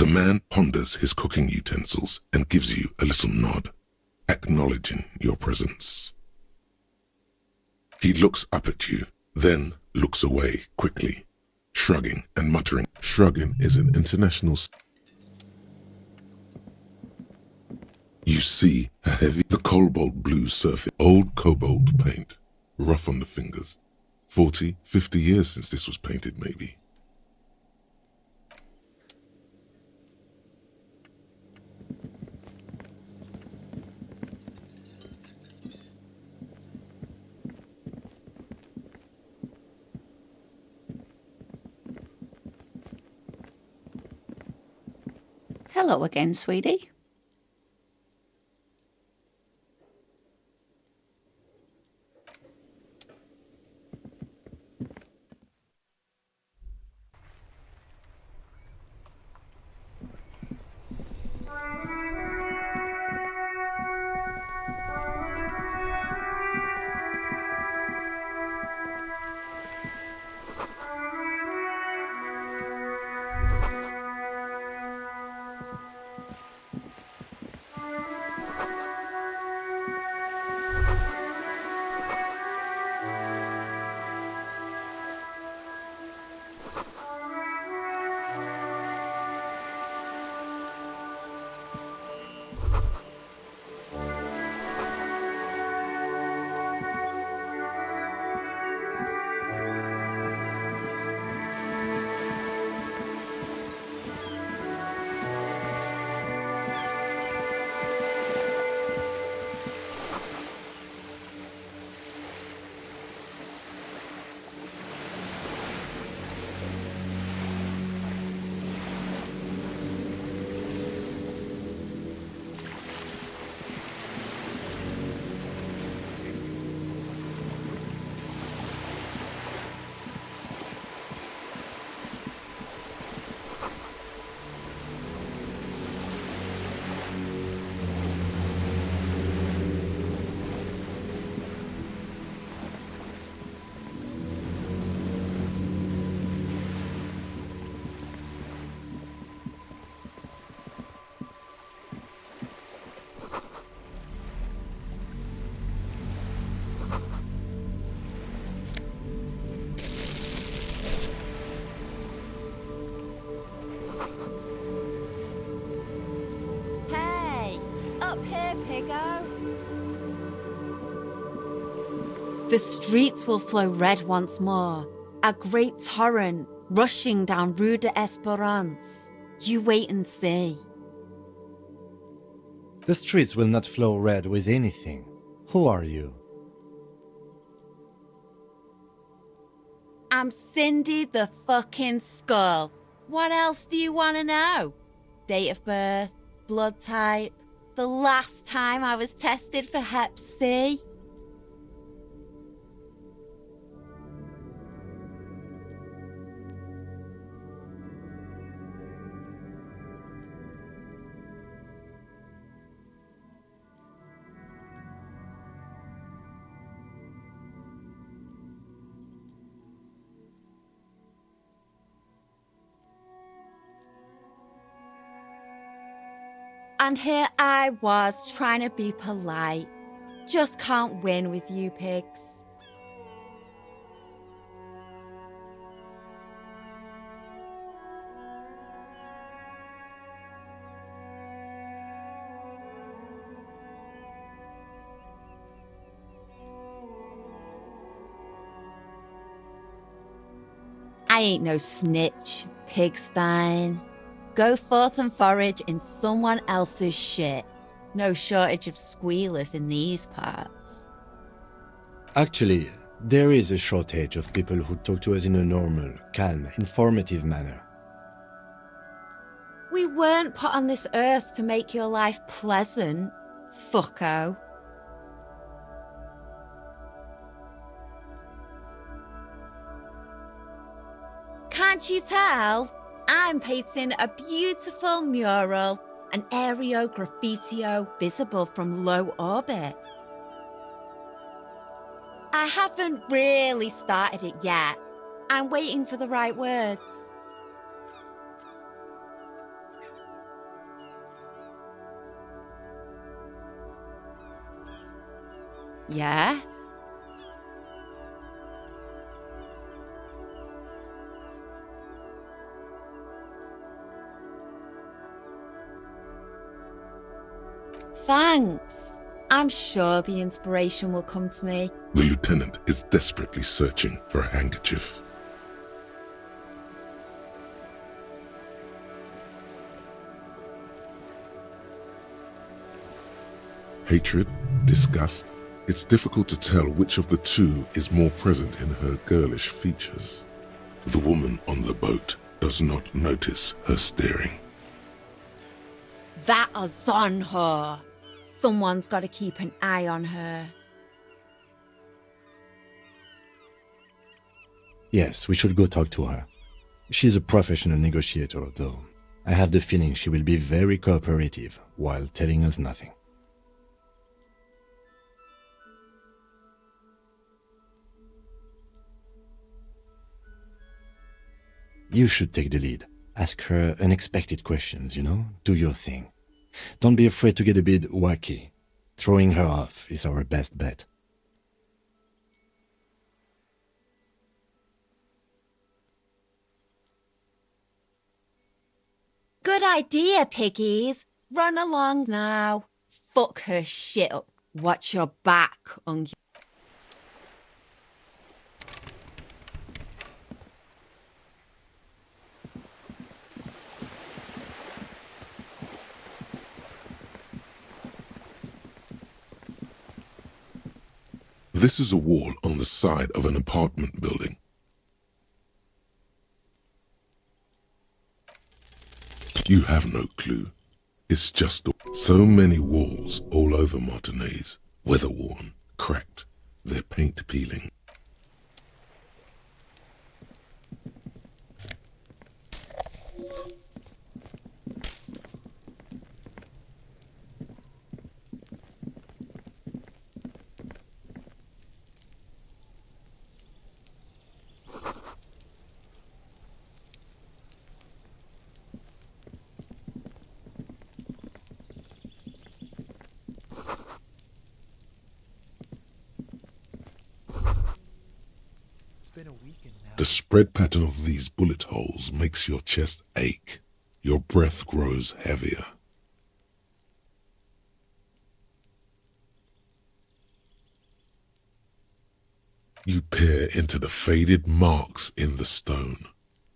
The man ponders his cooking utensils and gives you a little nod, acknowledging your presence. He looks up at you, then looks away quickly, shrugging and muttering. Shrugging is an international. You see the cobalt blue surface, old cobalt paint, rough on the fingers. 40, 50 years since this was painted, maybe. Hello again, sweetie. The streets will flow red once more, a great torrent rushing down Rue de Espérance. You wait and see. The streets will not flow red with anything. Who are you? I'm Cindy the fucking Skull. What else do you want to know? Date of birth, blood type, the last time I was tested for Hep C. And here I was trying to be polite. Just can't win with you pigs. I ain't no snitch, pigstein. Go forth and forage in someone else's shit. No shortage of squealers in these parts. Actually, there is a shortage of people who talk to us in a normal, calm, informative manner. We weren't put on this earth to make your life pleasant, fucko. Can't you tell? I'm painting a beautiful mural, an aereo graffitio visible from low orbit. I haven't really started it yet. I'm waiting for the right words. Yeah? Thanks. I'm sure the inspiration will come to me. The lieutenant is desperately searching for a handkerchief. Hatred, disgust. It's difficult to tell which of the two is more present in her girlish features. The woman on the boat does not notice her staring. That is on her. Someone's got to keep an eye on her. Yes, we should go talk to her. She's a professional negotiator, though. I have the feeling she will be very cooperative while telling us nothing. You should take the lead. Ask her unexpected questions, Do your thing. Don't be afraid to get a bit wacky. Throwing her off is our best bet. Good idea, piggies. Run along now. Fuck her shit up. Watch your back, This is a wall on the side of an apartment building. You have no clue. It's just so many walls all over Martinez, weather-worn, cracked, their paint peeling. The spread pattern of these bullet holes makes your chest ache. Your breath grows heavier. You peer into the faded marks in the stone.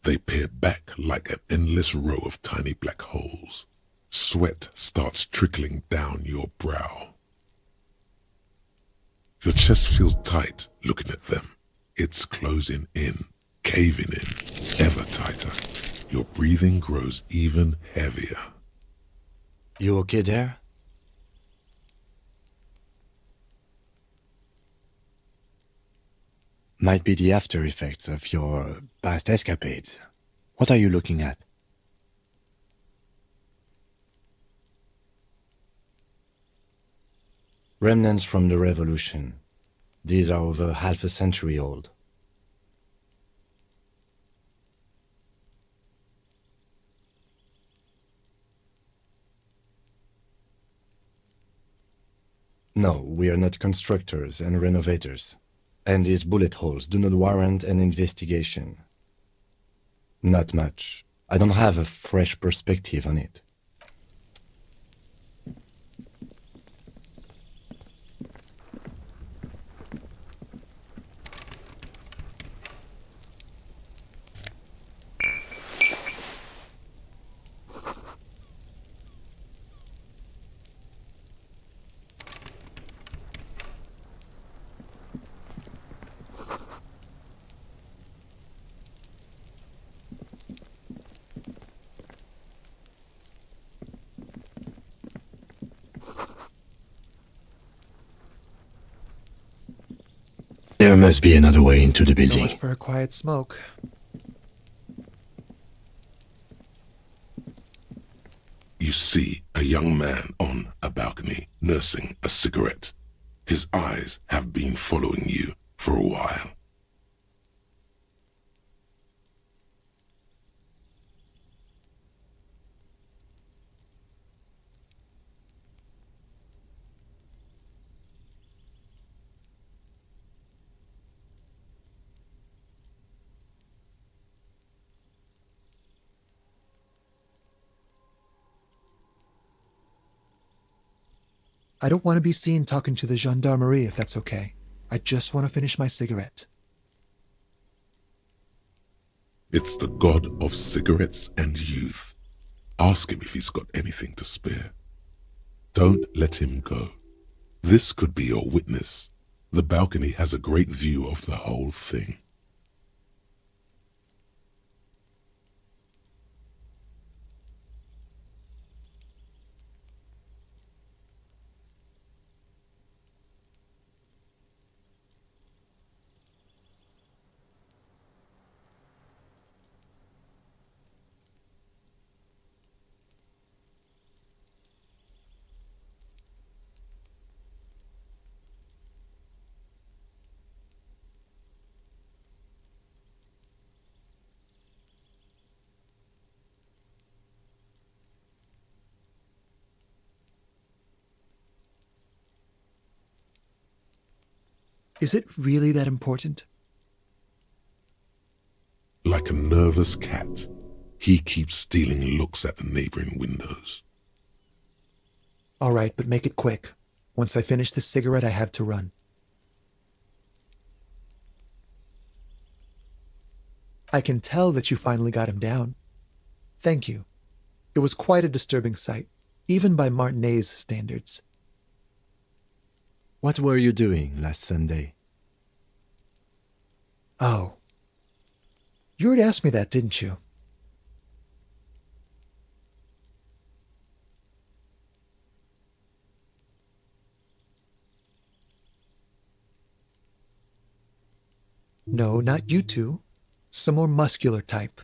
They peer back like an endless row of tiny black holes. Sweat starts trickling down your brow. Your chest feels tight looking at them. It's closing in, caving in, ever tighter. Your breathing grows even heavier. You okay there? Might be the after effects of your past escapades. What are you looking at? Remnants from the revolution. These are over half a century old. No, we are not constructors and renovators. And these bullet holes do not warrant an investigation. Not much. I don't have a fresh perspective on it. There must be another way into the So building. much for a quiet smoke. You see a young man on a balcony nursing a cigarette. His eyes have been following you for a while. I don't want to be seen talking to the gendarmerie if that's okay. I just want to finish my cigarette. It's the god of cigarettes and youth. Ask him if he's got anything to spare. Don't let him go. This could be your witness. The balcony has a great view of the whole thing. Is it really that important? Like a nervous cat, he keeps stealing looks at the neighboring windows. All right, but make it quick. Once I finish this cigarette, I have to run. I can tell that you finally got him down. Thank you. It was quite a disturbing sight, even by Martinet's standards. What were you doing last Sunday? Oh. You already asked me that, didn't you? No, not you two. Some more muscular type.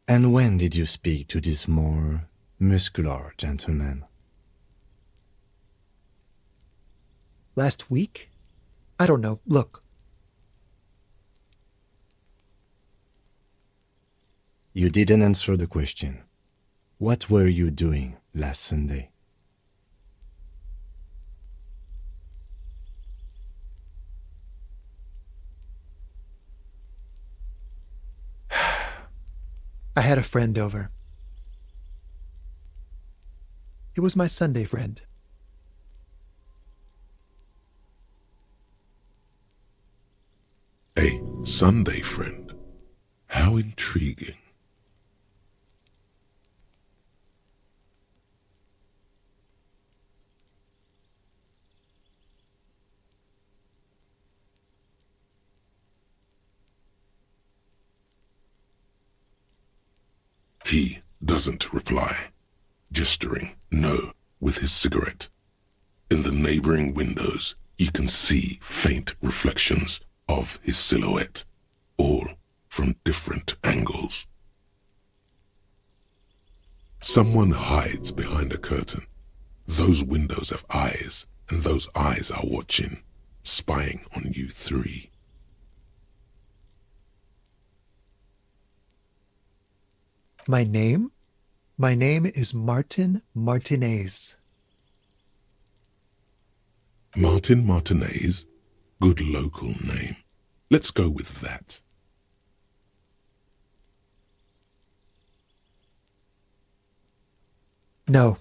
And when did you speak to this more muscular gentleman? Last week? I don't know. Look. You didn't answer the question. What were you doing last Sunday? I had a friend over. It was my Sunday friend. A Sunday friend. How intriguing. He doesn't reply, gesturing no with his cigarette. In the neighboring windows, you can see faint reflections of his silhouette, all from different angles. Someone hides behind a curtain. Those windows have eyes, and those eyes are watching, spying on you three. My name? My name is Martin Martinez. Martin Martinez? Good local name. Let's go with that. No.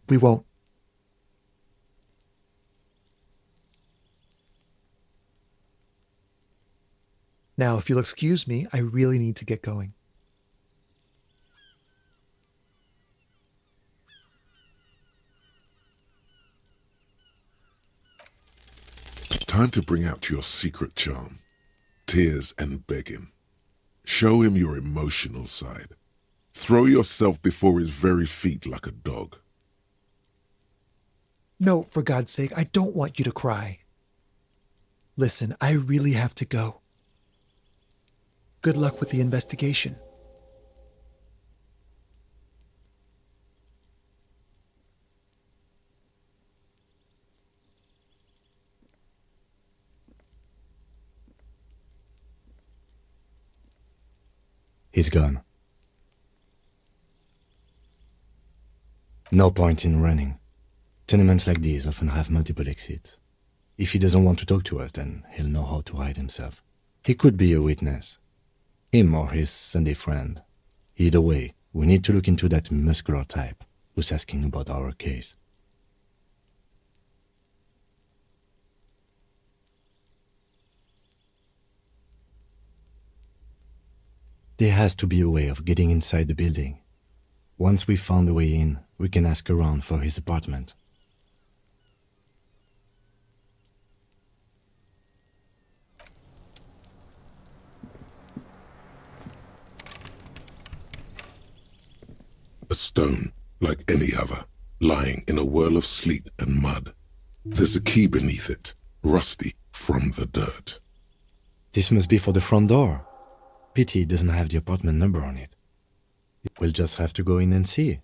We won't. Now, if you'll excuse me, I really need to get going. Time to bring out your secret charm. Tears and begging. Show him your emotional side. Throw yourself before his very feet like a dog. No, for God's sake, I don't want you to cry. Listen, I really have to go. Good luck with the investigation. He's gone. No point in running. Tenements like these often have multiple exits. If he doesn't want to talk to us, then he'll know how to hide himself. He could be a witness. Him or his Sunday friend. Either way, we need to look into that muscular type who's asking about our case. There has to be a way of getting inside the building. Once we've found a way in, we can ask around for his apartment. A stone, like any other, lying in a whirl of sleet and mud. There's a key beneath it, rusty from the dirt. This must be for the front door. Pity it doesn't have the apartment number on it. We'll just have to go in and see.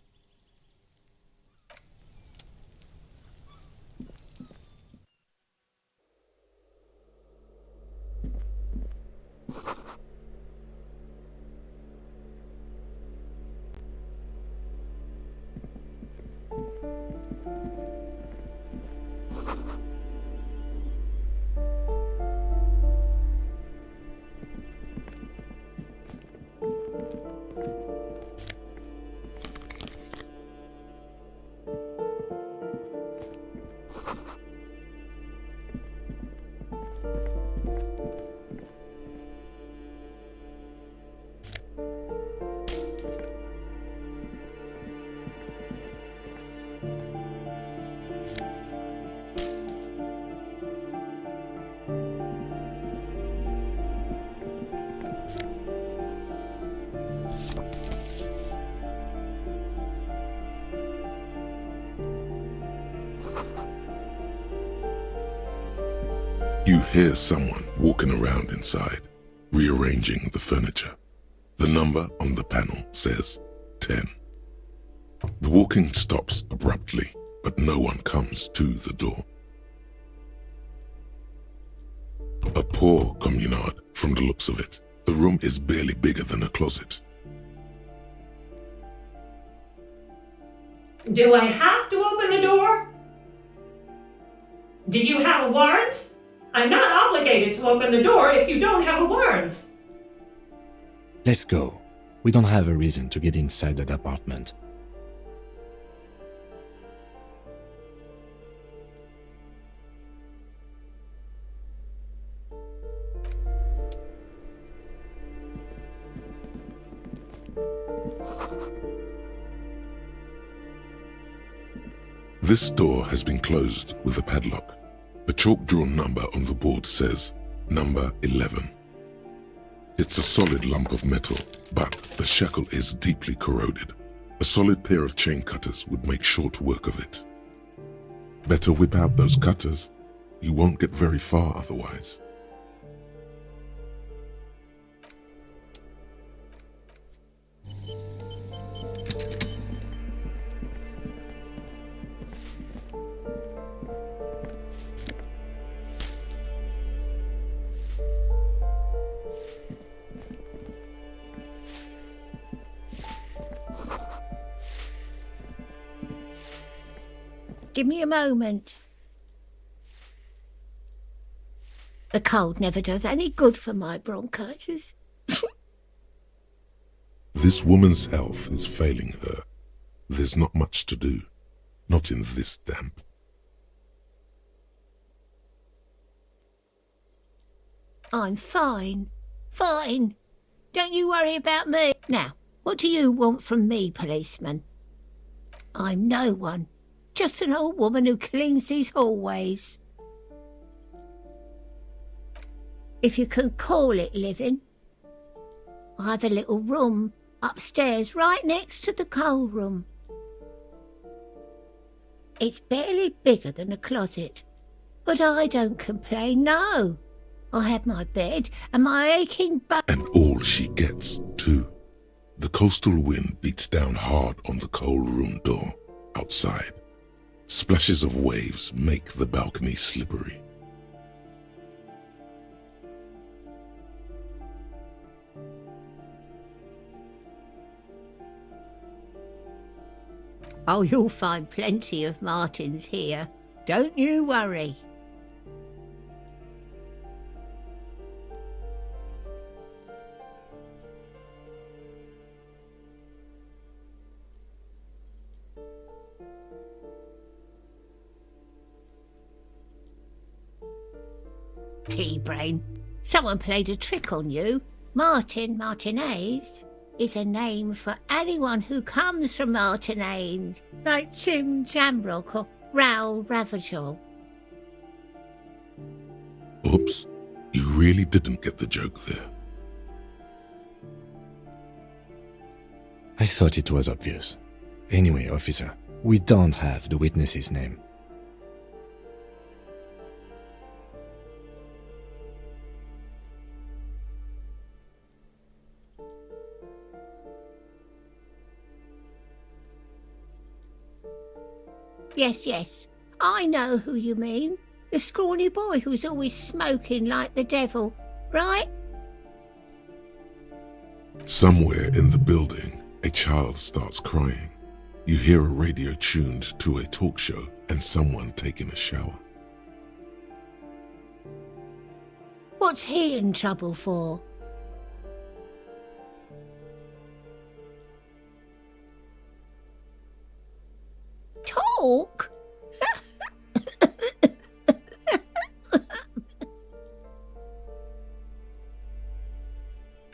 You hear someone walking around inside, rearranging the furniture. The number on the panel says 10. The walking stops abruptly, but no one comes to the door. A poor communard, from the looks of it. The room is barely bigger than a closet. Do I have to open the door? Do you have a warrant? I'm not obligated to open the door if you don't have a warrant. Let's go. We don't have a reason to get inside that apartment. This door has been closed with a padlock. A chalk-drawn number on the board says number 11. It's a solid lump of metal, but the shackle is deeply corroded. A solid pair of chain cutters would make short work of it. Better whip out those cutters. You won't get very far otherwise. Give me a moment. The cold never does any good for my bronchitis. This woman's health is failing her. There's not much to do. Not in this damp. I'm fine. Fine. Don't you worry about me. Now, what do you want from me, policeman? I'm no one. Just an old woman who cleans these hallways. If you can call it living. I have a little room upstairs right next to the coal room. It's barely bigger than a closet, but I don't complain, no. I have my bed and my aching back. And all she gets, too. The coastal wind beats down hard on the coal room door outside. Splashes of waves make the balcony slippery. Oh, you'll find plenty of martins here. Don't you worry. Pea-brain. Someone played a trick on you. Martinez is a name for anyone who comes from Martinez, like Jim Jamrock or Raoul Ravachol. Oops, you really didn't get the joke there. I thought it was obvious. Anyway, officer, we don't have the witness's name. Yes, I know who you mean. The scrawny boy who's always smoking like the devil, right? Somewhere in the building, a child starts crying. You hear a radio tuned to a talk show and someone taking a shower. What's he in trouble for? Talk?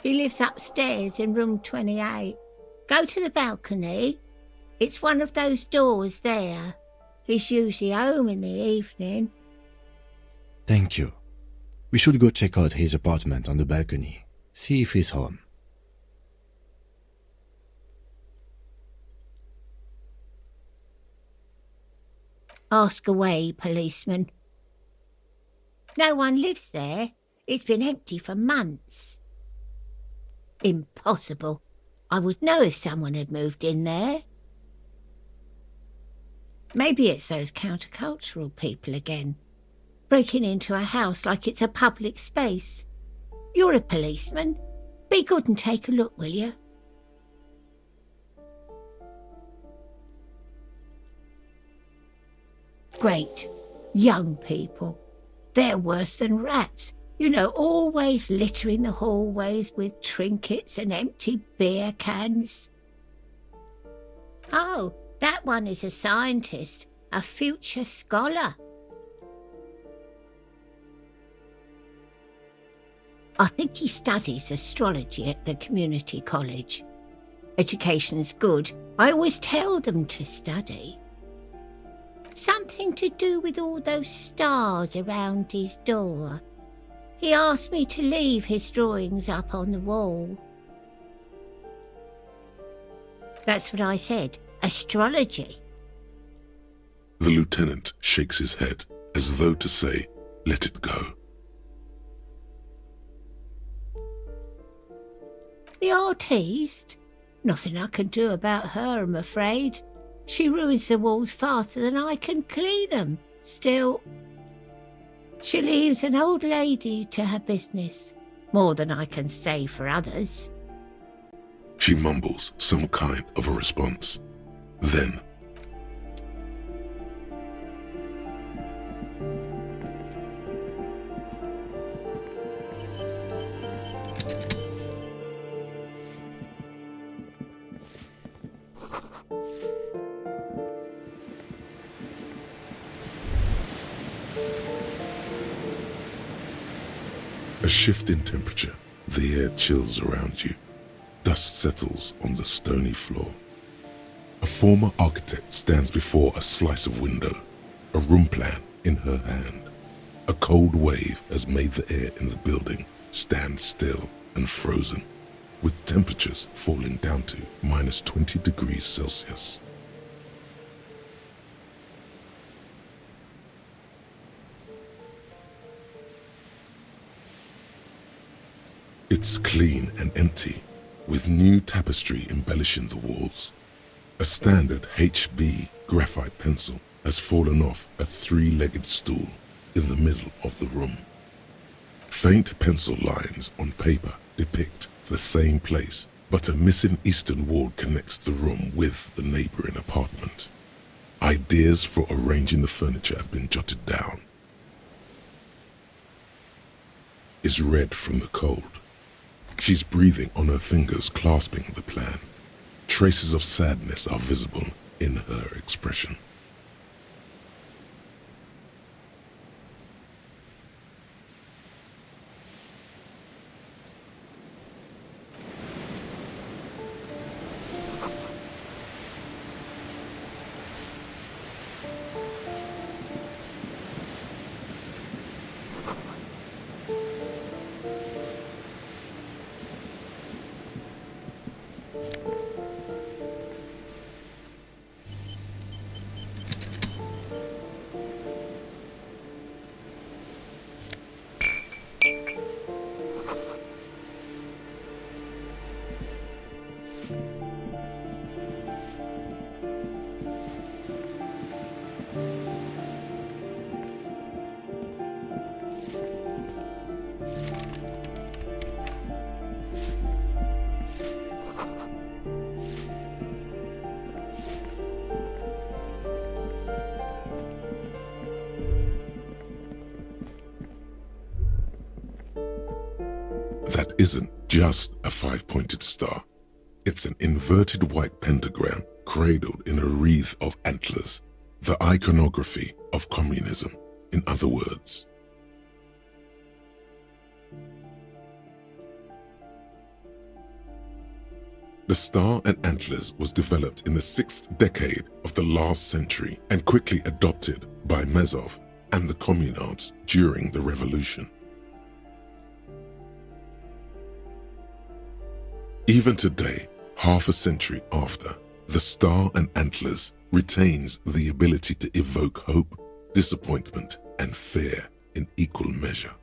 He lives upstairs in room 28. Go to the balcony. It's one of those doors there. He's usually home in the evening. Thank you. We should go check out his apartment on the balcony. See if he's home. Ask away, policeman. No one lives there. It's been empty for months. Impossible. I would know if someone had moved in there. Maybe it's those countercultural people again, breaking into a house like it's a public space. You're a policeman. Be good and take a look, will you? Great. Young people. They're worse than rats. You know, always littering the hallways with trinkets and empty beer cans. Oh, that one is a scientist, a future scholar. I think he studies astrology at the community college. Education's good. I always tell them to study. Something to do with all those stars around his door. He asked me to leave his drawings up on the wall. That's what I said. Astrology. The lieutenant shakes his head as though to say, let it go. The artiste? Nothing I can do about her, I'm afraid. She ruins the walls faster than I can clean them. Still, she leaves an old lady to her business, more than I can say for others. She mumbles some kind of a response. Then, a shift in temperature. The air chills around you. Dust settles on the stony floor. A former architect stands before a slice of window, a room plan in her hand. A cold wave has made the air in the building stand still and frozen, with temperatures falling down to minus 20 degrees Celsius. It's clean and empty, with new tapestry embellishing the walls. A standard HB graphite pencil has fallen off a three-legged stool in the middle of the room. Faint pencil lines on paper depict the same place, but a missing eastern wall connects the room with the neighboring apartment. Ideas for arranging the furniture have been jotted down. Is red from the cold. She's breathing on her fingers, clasping the plan. Traces of sadness are visible in her expression. that isn't just a five-pointed star. It's an inverted white pentagram cradled in a wreath of antlers, the iconography of communism, in other words. The star and antlers was developed in the 6th decade of the last century and quickly adopted by Mazov and the communards during the revolution. Even today, half a century after, the star and antlers retains the ability to evoke hope, disappointment, and fear in equal measure.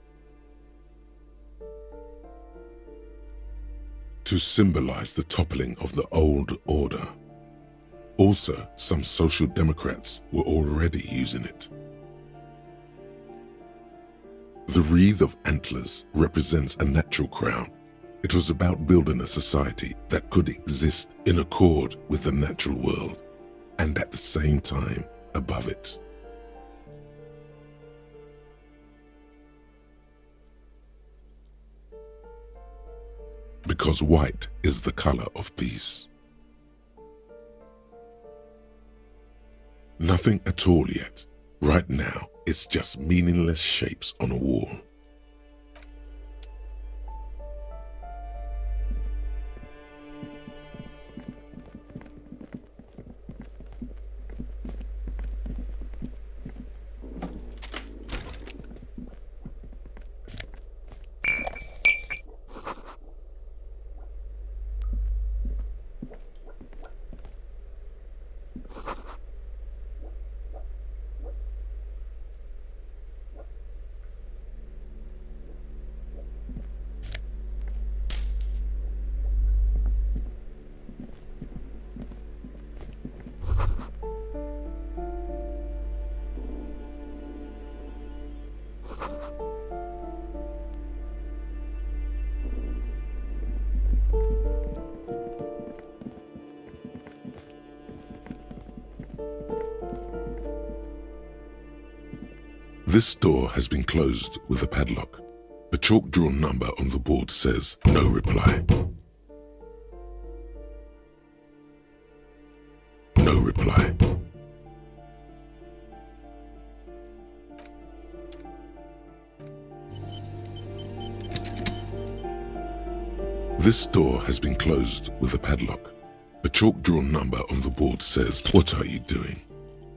To symbolize the toppling of the old order. Also, some social democrats were already using it. The wreath of antlers represents a natural crown. It was about building a society that could exist in accord with the natural world, and at the same time above it. Because white is the color of peace. Nothing at all yet. Right now, it's just meaningless shapes on a wall. This door has been closed with a padlock. A chalk-drawn number on the board says, "No reply." No reply. This door has been closed with a padlock. A chalk-drawn number on the board says, "What are you doing?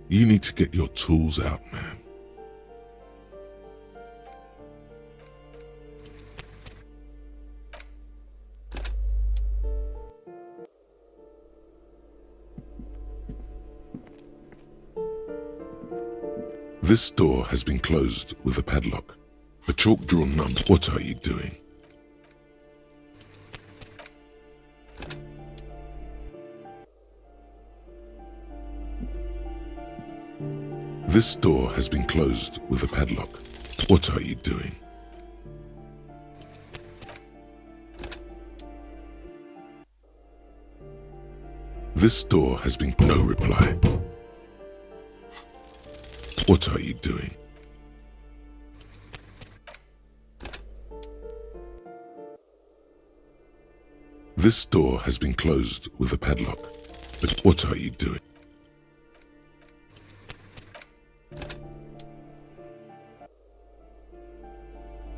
You need to get your tools out, man." This door has been closed with a padlock. A chalk-drawn number. What are you doing? This door has been closed with a padlock. What are you doing? This door has been... No reply. What are you doing? This door has been closed with a padlock. But what are you doing?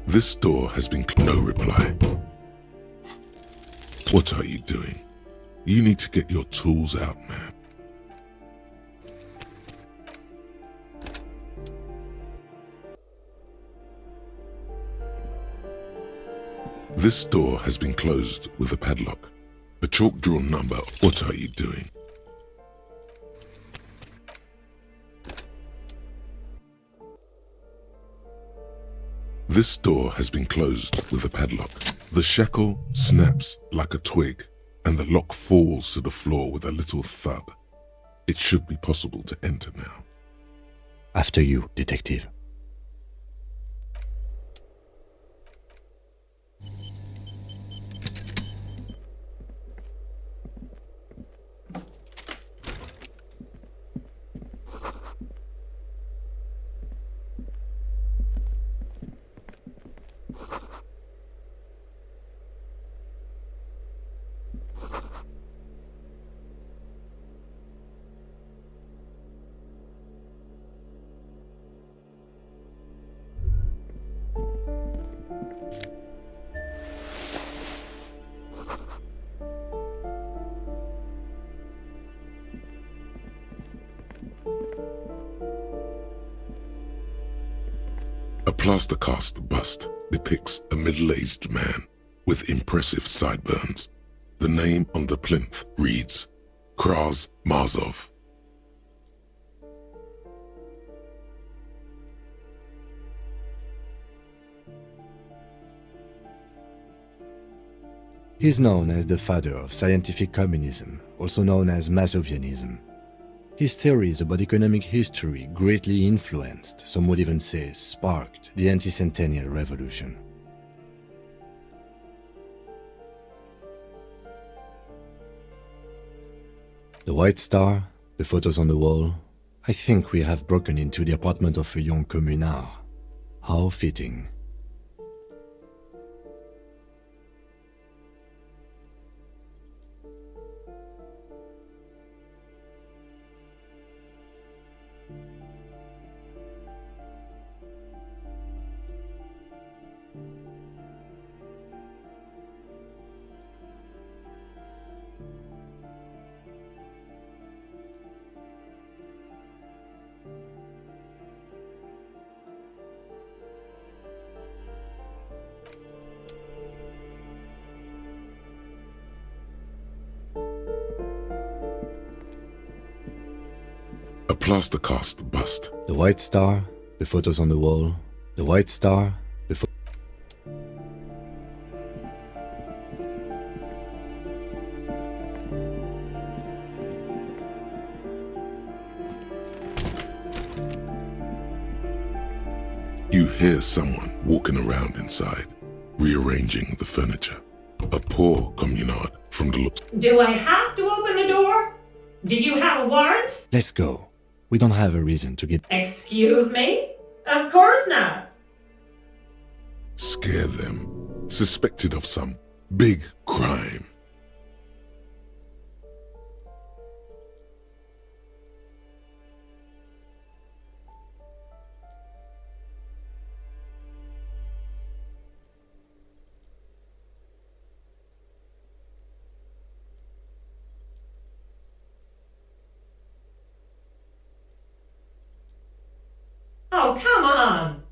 This door has been... No reply. What are you doing? You need to get your tools out, man. This door has been closed with a padlock. A chalk-drawn number. What are you doing? This door has been closed with a padlock. The shackle snaps like a twig, and the lock falls to the floor with a little thud. It should be possible to enter now. After you, detective. plaster cast bust depicts a middle-aged man with impressive sideburns. The name on the plinth reads Kraz Marzov. He's known as the father of scientific communism, also known as Mazovianism. His theories about economic history greatly influenced, some would even say sparked, the anti-centennial revolution. The White Star, the photos on the wall. I think we have broken into the apartment of a young communard. How fitting. A plaster cast bust. The White Star, the photos on the wall. The White Star, the You hear someone walking around inside, rearranging the furniture. A poor communard from the looks. Do I have to open the door? Do you have a warrant? Let's go. We don't have a reason to get... Excuse me? Of course not. Scare them. Suspected of some big crime. Oh, come on.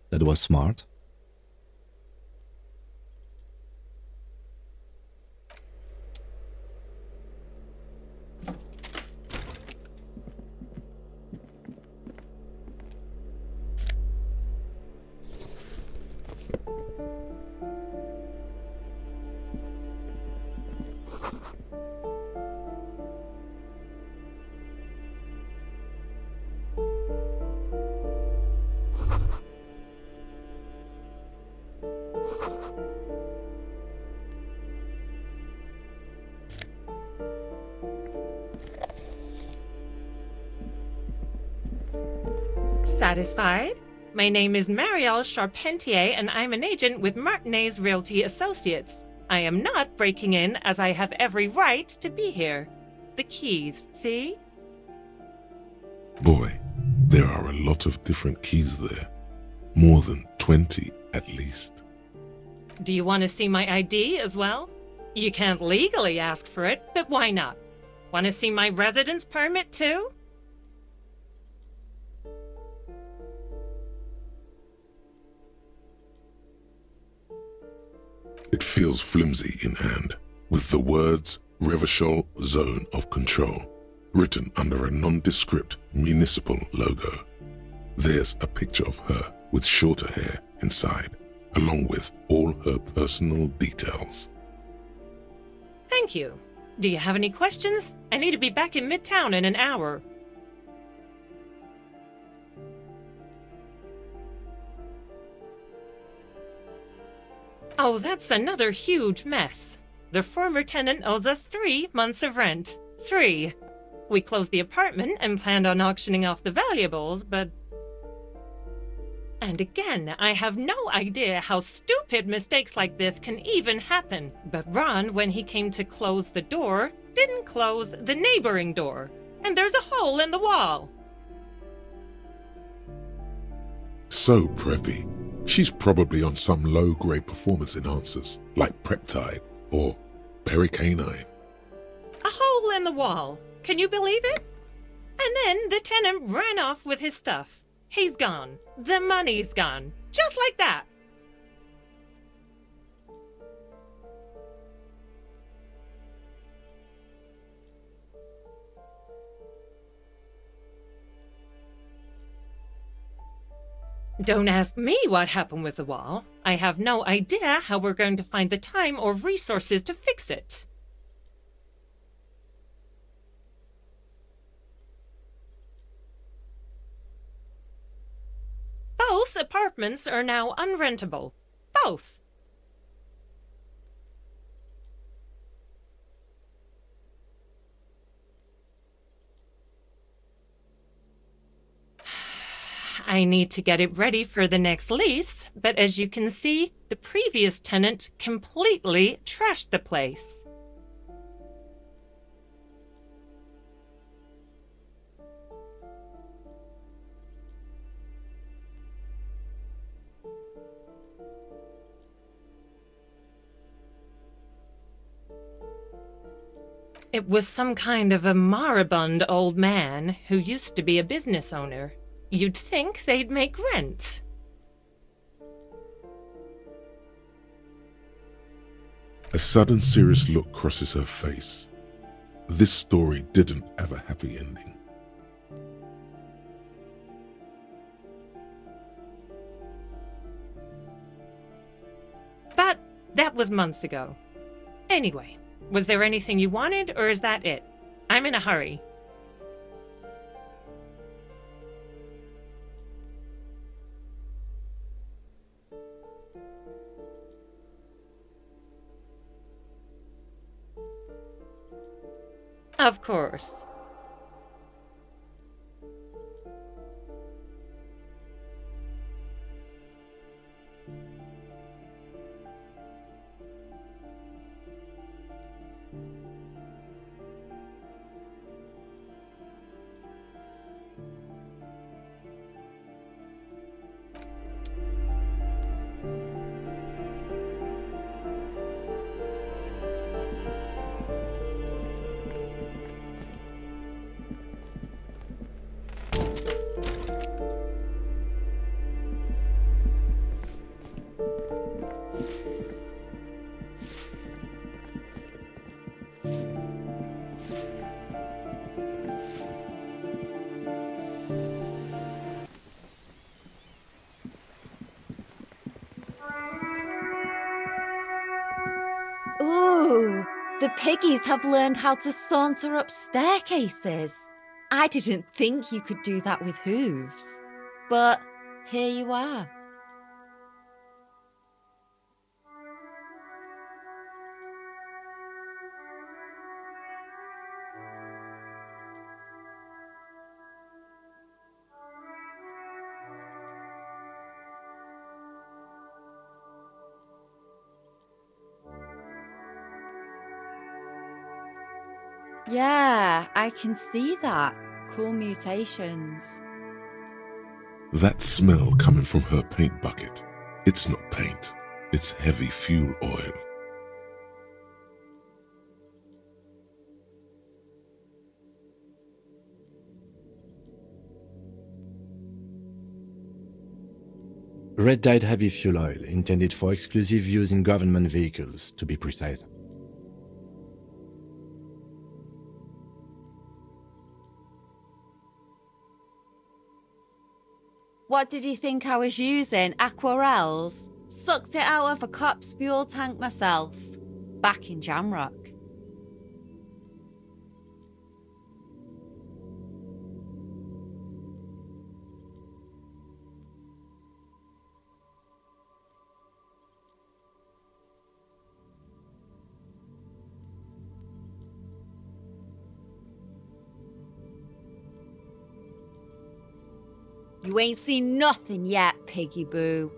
That was smart. Satisfied? My name is Marielle Charpentier, and I'm an agent with Martinez Realty Associates. I am not breaking in, as I have every right to be here. The keys, see? Boy, there are a lot of different keys there. More than 20 at least. Do you want to see my ID as well? You can't legally ask for it, but why not? Want to see my residence permit too? It feels flimsy in hand, with the words Revachol Zone of Control written under a nondescript municipal logo. There's a picture of her with shorter hair inside, along with all her personal details. Thank you. Do you have any questions? I need to be back in Midtown in an hour. Oh, that's another huge mess. The former tenant owes us 3 months of rent. 3. We closed the apartment and planned on auctioning off the valuables, but... And again, I have no idea how stupid mistakes like this can even happen. But Ron, when he came to close the door, didn't close the neighboring door. And there's a hole in the wall. So preppy. She's probably on some low-grade performance enhancers, like Peptide or Pericanine. A hole in the wall. Can you believe it? And then the tenant ran off with his stuff. He's gone. The money's gone. Just like that. Don't ask me what happened with the wall. I have no idea how we're going to find the time or resources to fix it. Both apartments are now unrentable. Both. I need to get it ready for the next lease, but as you can see, the previous tenant completely trashed the place. It was some kind of a moribund old man who used to be a business owner. You'd think they'd make rent. A sudden serious look crosses her face. This story didn't have a happy ending. But that was months ago. Anyway, was there anything you wanted, or is that it? I'm in a hurry. Of course. Ooh, the piggies have learned how to saunter up staircases. I didn't think you could do that with hooves. But here you are. Yeah, I can see that. Cool mutations. That smell coming from her paint bucket. It's not paint. It's heavy fuel oil. Red dyed heavy fuel oil, intended for exclusive use in government vehicles, to be precise. What did you think I was using? Aquarels? Sucked it out of a cop's fuel tank myself. Back in Jamrock. You ain't seen nothing yet, Piggy Boo.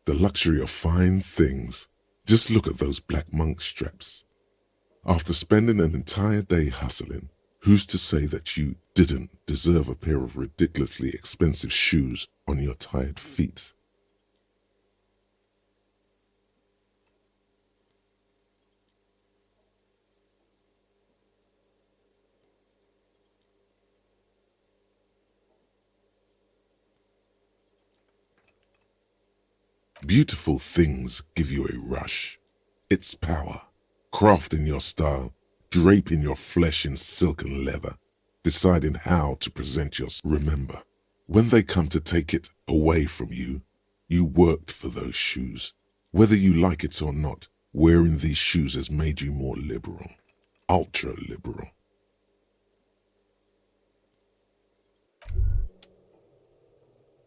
The luxury of fine things. Just look at those black monk straps. After spending an entire day hustling, who's to say that you didn't deserve a pair of ridiculously expensive shoes on your tired feet? Beautiful things give you a rush. It's power, crafting your style, draping your flesh in silk and leather, deciding how to present yourself. Remember, when they come to take it away from you, you worked for those shoes. Whether you like it or not, wearing these shoes has made you more liberal, ultra liberal.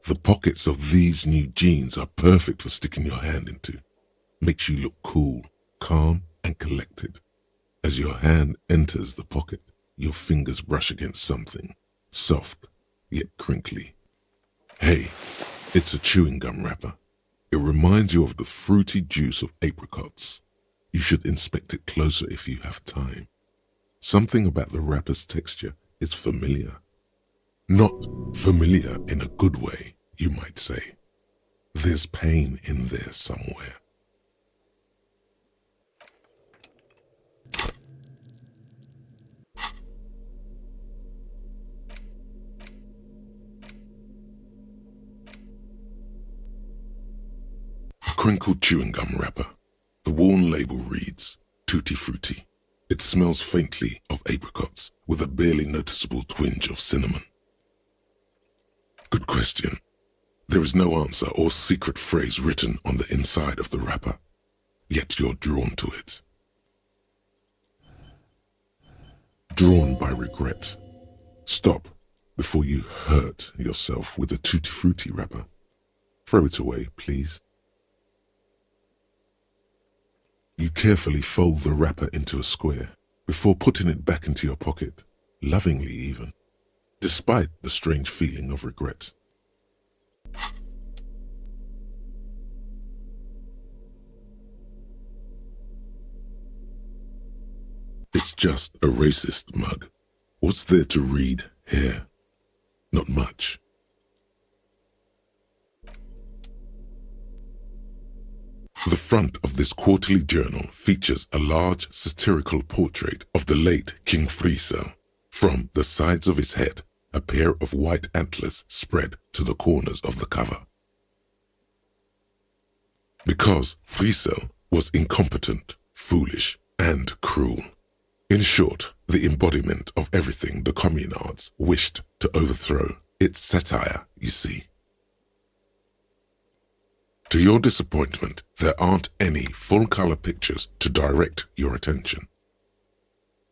The pockets of these new jeans are perfect for sticking your hand into. Makes you look cool, calm, and collected. As your hand enters the pocket, your fingers brush against something, soft, yet crinkly. Hey, it's a chewing gum wrapper. It reminds you of the fruity juice of apricots. You should inspect it closer if you have time. Something about the wrapper's texture is familiar. Not familiar in a good way, you might say. There's pain in there somewhere. A crinkled chewing gum wrapper. The worn label reads, Tutti Frutti. It smells faintly of apricots with a barely noticeable twinge of cinnamon. Good question. There is no answer or secret phrase written on the inside of the wrapper, yet you're drawn to it. Drawn by regret. Stop before you hurt yourself with a Tutti Frutti wrapper. Throw it away, please. You carefully fold the wrapper into a square before putting it back into your pocket, lovingly even, despite the strange feeling of regret. It's just a racist mug. What's there to read here? Not much. The front of this quarterly journal features a large satirical portrait of the late King Friesel. From the sides of his head, a pair of white antlers spread to the corners of the cover. Because Friesel was incompetent, foolish, and cruel. In short, the embodiment of everything the communards wished to overthrow. It's satire, you see. To your disappointment, there aren't any full-color pictures to direct your attention.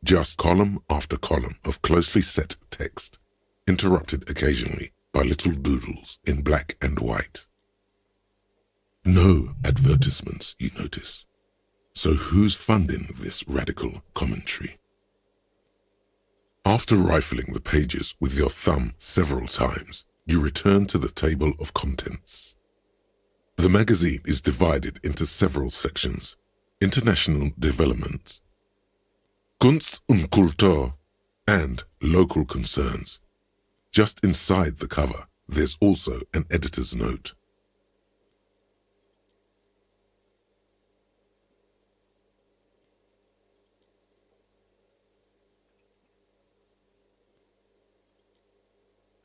Just column after column of closely set text, interrupted occasionally by little doodles in black and white. No advertisements, you notice. So who's funding this radical commentary? After rifling the pages with your thumb several times, you return to the table of contents. The magazine is divided into several sections: international development, Kunst und Kultur, and local concerns. Just inside the cover, there's also an editor's note.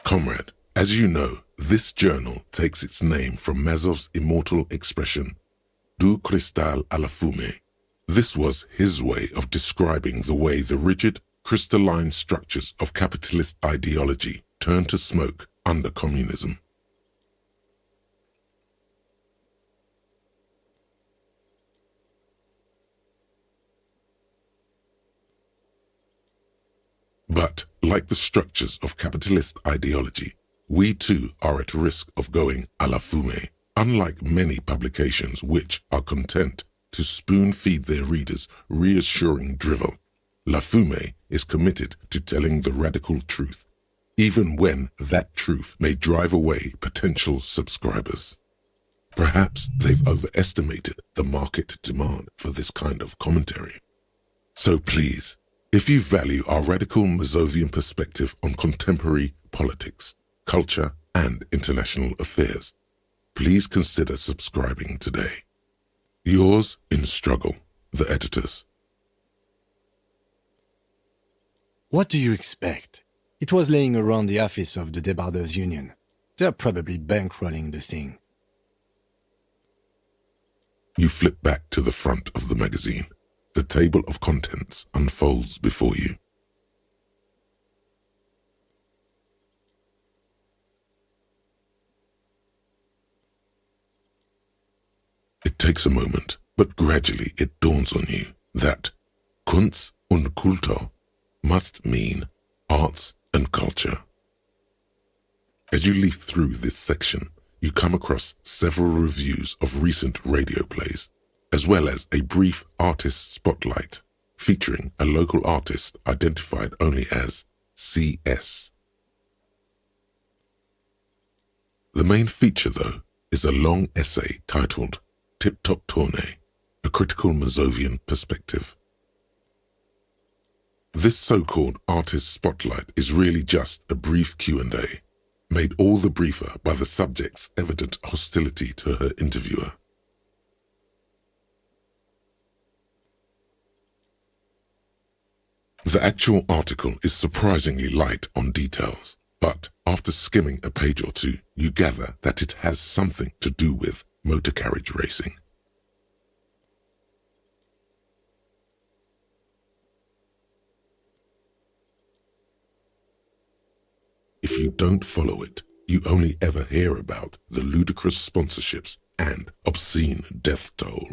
Comrade, as you know, this journal takes its name from Mazov's immortal expression, Du cristal alla fume. This was his way of describing the way the rigid, crystalline structures of capitalist ideology turn to smoke under communism. But, like the structures of capitalist ideology, we too are at risk of going à la fumée, unlike many publications which are content to spoon-feed their readers reassuring drivel. La Fumée is committed to telling the radical truth, even when that truth may drive away potential subscribers. Perhaps they've overestimated the market demand for this kind of commentary. So please, if you value our radical Mazovian perspective on contemporary politics, culture, and international affairs, please consider subscribing today. Yours in struggle, the editors. What do you expect? It was laying around the office of the Debarders Union. They're probably bankrolling the thing. You flip back to the front of the magazine. The table of contents unfolds before you. It takes a moment, but gradually it dawns on you that Kunst und Kultur must mean arts and culture. As you leaf through this section, you come across several reviews of recent radio plays, as well as a brief artist spotlight featuring a local artist identified only as CS. The main feature, though, is a long essay titled Tip Top Tournée, a critical Mazovian perspective. This so-called artist spotlight is really just a brief Q&A, made all the briefer by the subject's evident hostility to her interviewer. The actual article is surprisingly light on details, but after skimming a page or two, you gather that it has something to do with motor carriage racing. If you don't follow it, you only ever hear about the ludicrous sponsorships and obscene death toll.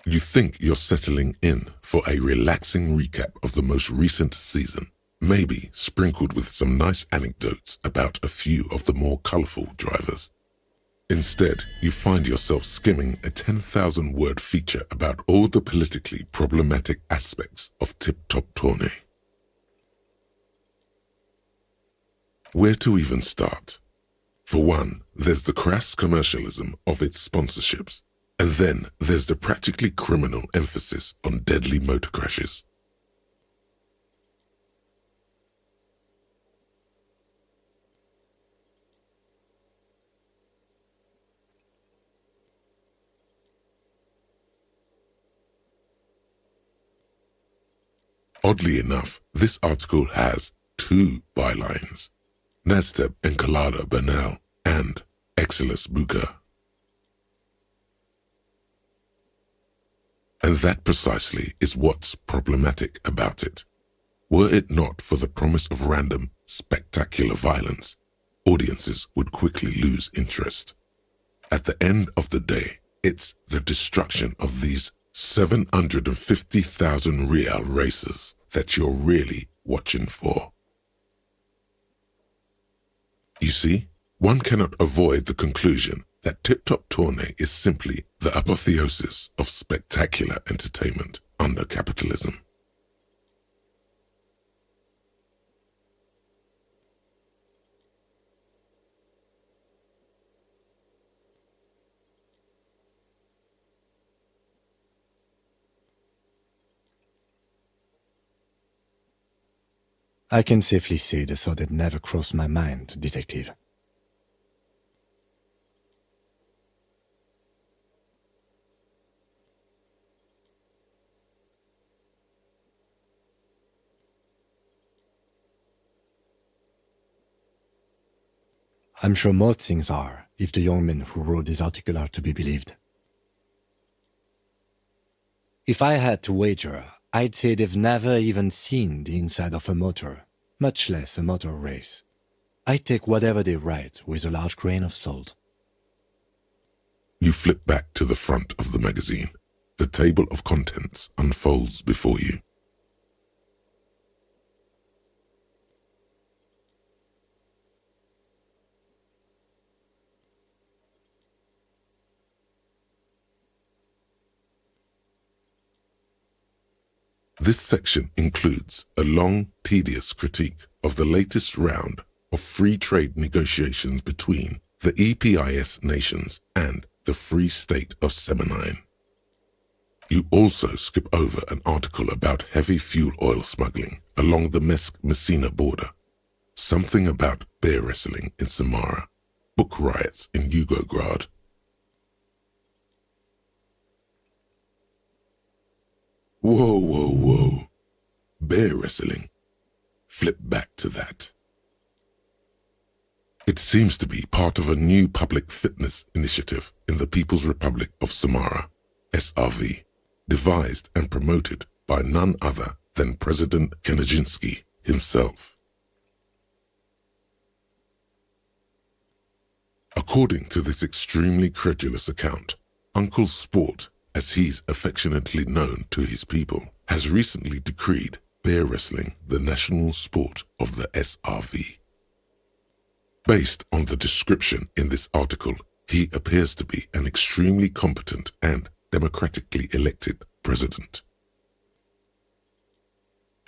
You think you're settling in for a relaxing recap of the most recent season, maybe sprinkled with some nice anecdotes about a few of the more colourful drivers. Instead, you find yourself skimming a 10,000-word feature about all the politically problematic aspects of Tip Top Tourney. Where to even start? For one, there's the crass commercialism of its sponsorships, and then there's the practically criminal emphasis on deadly motor crashes. Oddly enough, this article has 2 bylines: Nasteb Encolada Bernal and Exilus Buka. And that precisely is what's problematic about it. Were it not for the promise of random, spectacular violence, audiences would quickly lose interest. At the end of the day, it's the destruction of these 750,000 real races that you're really watching for. You see, one cannot avoid the conclusion that Tip Top Tourney is simply the apotheosis of spectacular entertainment under capitalism. I can safely say the thought had never crossed my mind, Detective. I'm sure most things are, if the young men who wrote this article are to be believed. If I had to wager, I'd say they've never even seen the inside of a motor, much less a motor race. I'd take whatever they write with a large grain of salt. You flip back to the front of the magazine. The table of contents unfolds before you. This section includes a long, tedious critique of the latest round of free trade negotiations between the EPIS nations and the Free State of Semenine. You also skip over an article about heavy fuel oil smuggling along the Messina border, something about bear wrestling in Samara, book riots in Yugograd. Whoa, whoa, whoa. Bear wrestling. Flip back to that. It seems to be part of a new public fitness initiative in the People's Republic of Samara, SRV, devised and promoted by none other than President Kanajinsky himself. According to this extremely credulous account, Uncle Sport, as he's affectionately known to his people, has recently decreed bear wrestling the national sport of the SRV. Based on the description in this article, he appears to be an extremely competent and democratically elected president.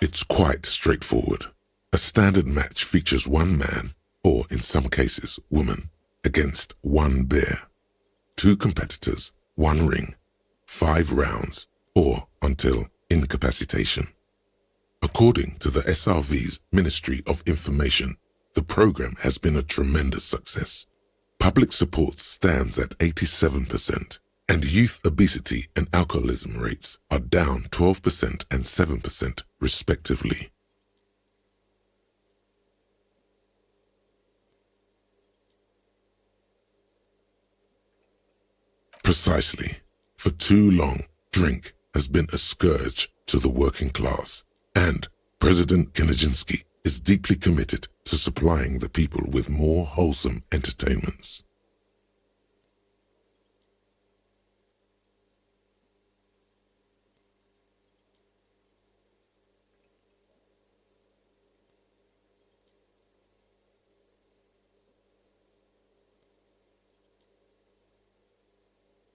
It's quite straightforward. A standard match features one man, or in some cases woman, against one bear. 2 competitors, 1 ring, 5 rounds, or until incapacitation. According to the SRV's Ministry of Information, the program has been a tremendous success. Public support stands at 87%, and youth obesity and alcoholism rates are down 12% and 7% respectively. Precisely. For too long, drink has been a scourge to the working class, and President Kaczynski is deeply committed to supplying the people with more wholesome entertainments.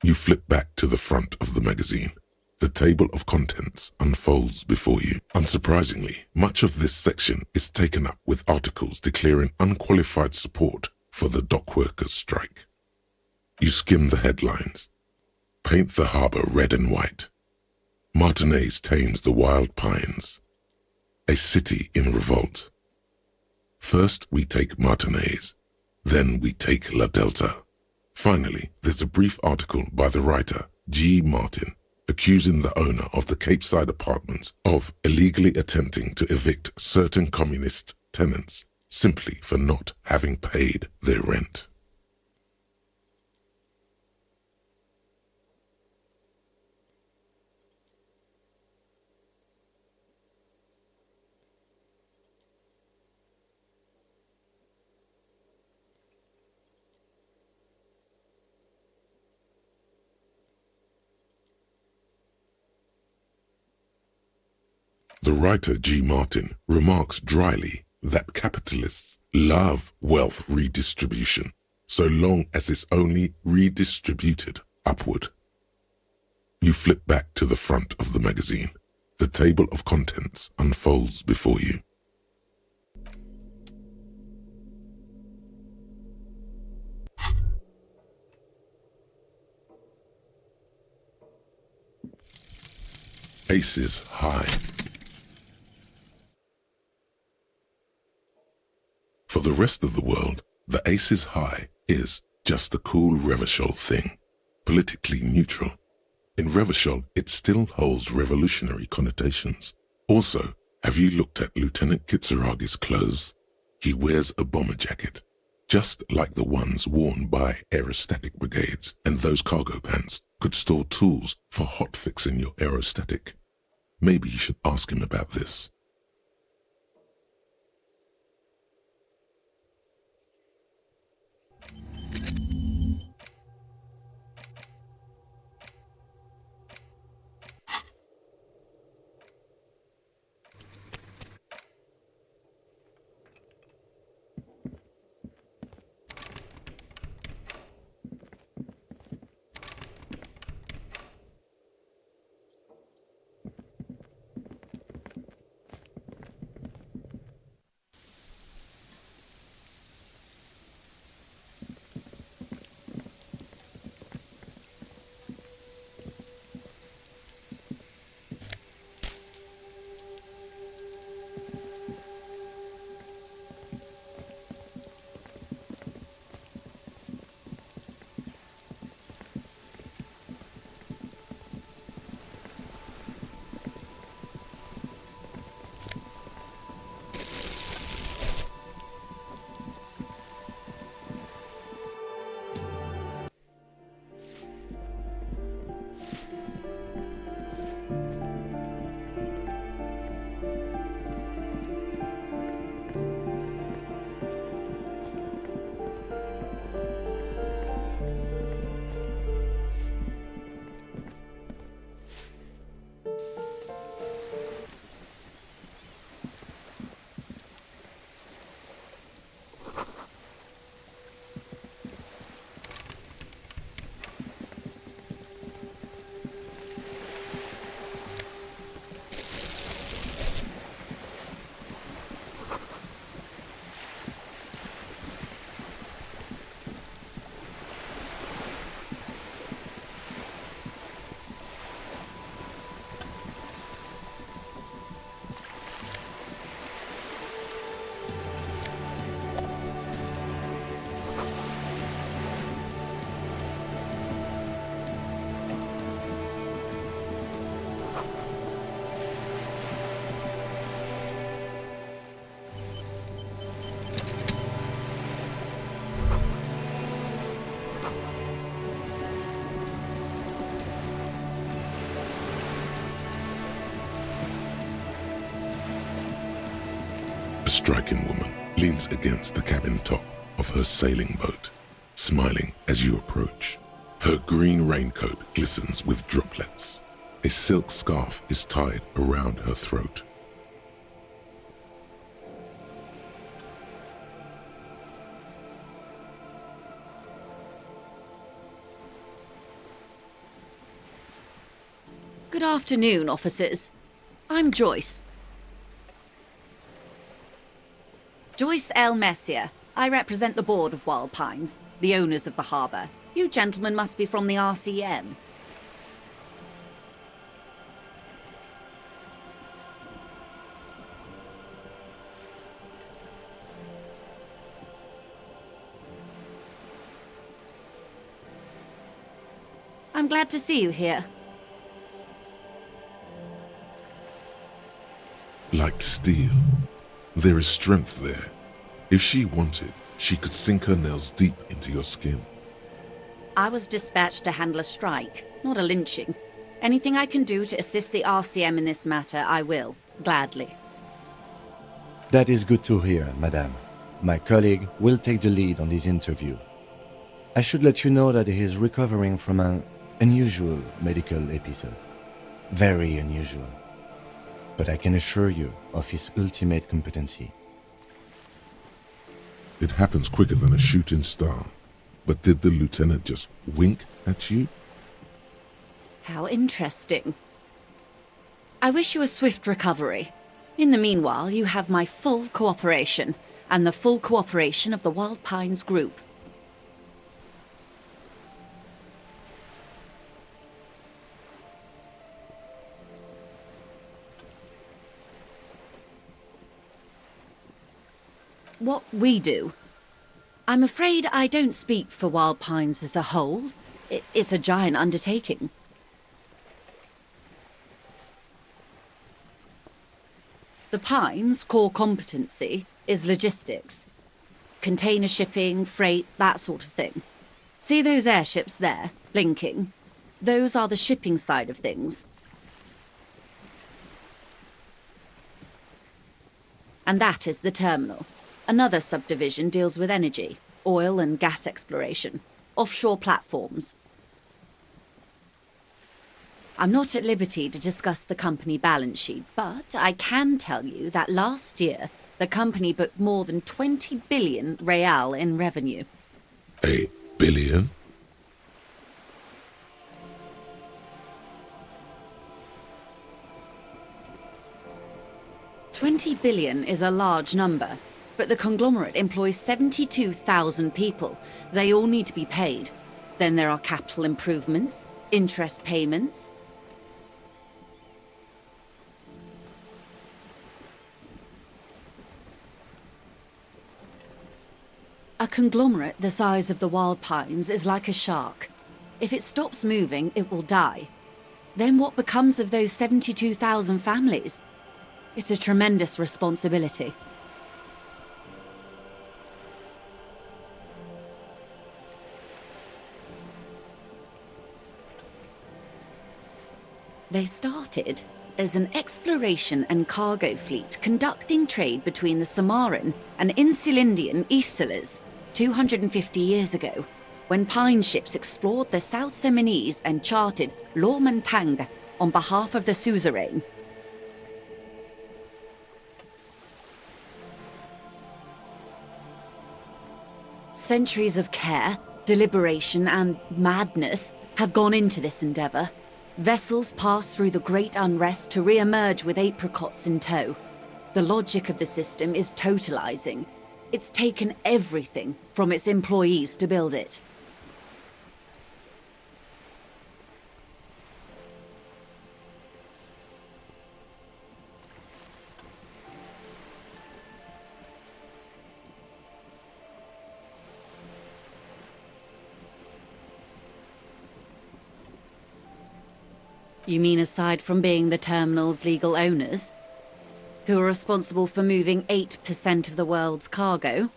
You flip back to the front of the magazine. The table of contents unfolds before you. Unsurprisingly, much of this section is taken up with articles declaring unqualified support for the dock workers' strike. You skim the headlines. Paint the harbor red and white. Martinez tames the wild pines. A city in revolt. First we take Martinez, then we take La Delta. Finally, there's a brief article by the writer, G. Martin, accusing the owner of the Capeside Apartments of illegally attempting to evict certain communist tenants simply for not having paid their rent. The writer G. Martin remarks dryly that capitalists love wealth redistribution so long as it's only redistributed upward. You flip back to the front of the magazine. The table of contents unfolds before you. Aces high. For the rest of the world, the Aces High is just a cool Revachol thing, politically neutral. In Revachol, it still holds revolutionary connotations. Also, have you looked at Lieutenant Kitsuragi's clothes? He wears a bomber jacket, just like the ones worn by aerostatic brigades, and those cargo pants could store tools for hotfixing your aerostatic. Maybe you should ask him about this. striking woman leans against the cabin top of her sailing boat, smiling as you approach. Her green raincoat glistens with droplets. A silk scarf is tied around her throat. Good afternoon, officers. I'm Joyce. Joyce L. Messier. I represent the board of Wild Pines, the owners of the harbour. You gentlemen must be from the RCM. I'm glad to see you here. Like steel, there is strength there. If she wanted, she could sink her nails deep into your skin. I was dispatched to handle a strike, not a lynching. Anything I can do to assist the RCM in this matter, I will, gladly. That is good to hear, madame. My colleague will take the lead on this interview. I should let you know that he is recovering from an unusual medical episode. Very unusual. But I can assure you of his ultimate competency. It happens quicker than a shooting star. But did the lieutenant just wink at you? How interesting. I wish you a swift recovery. In the meanwhile, you have my full cooperation, and the full cooperation of the Wild Pines Group. What we do. I'm afraid I don't speak for Wild Pines as a whole. It's a giant undertaking. The Pines' core competency is logistics. Container shipping, freight, that sort of thing. See those airships there, blinking? Those are the shipping side of things. And that is the terminal. Another subdivision deals with energy, oil and gas exploration, offshore platforms. I'm not at liberty to discuss the company balance sheet, but I can tell you that last year, the company booked more than 20 billion real in revenue. A billion? $20 billion is a large number, but the conglomerate employs 72,000 people. They all need to be paid. Then there are capital improvements, interest payments. A conglomerate the size of the Wild Pines is like a shark. If it stops moving, it will die. Then what becomes of those 72,000 families? It's a tremendous responsibility. They started as an exploration and cargo fleet conducting trade between the Samaran and Insulindian Isolas 250 years ago, when Pine ships explored the South Seminese and charted Lomantang on behalf of the suzerain. Centuries of care, deliberation, and madness have gone into this endeavor. Vessels pass through the great unrest to re-emerge with apricots in tow. The logic of the system is totalizing. It's taken everything from its employees to build it. You mean aside from being the terminal's legal owners, who are responsible for moving 8% of the world's cargo?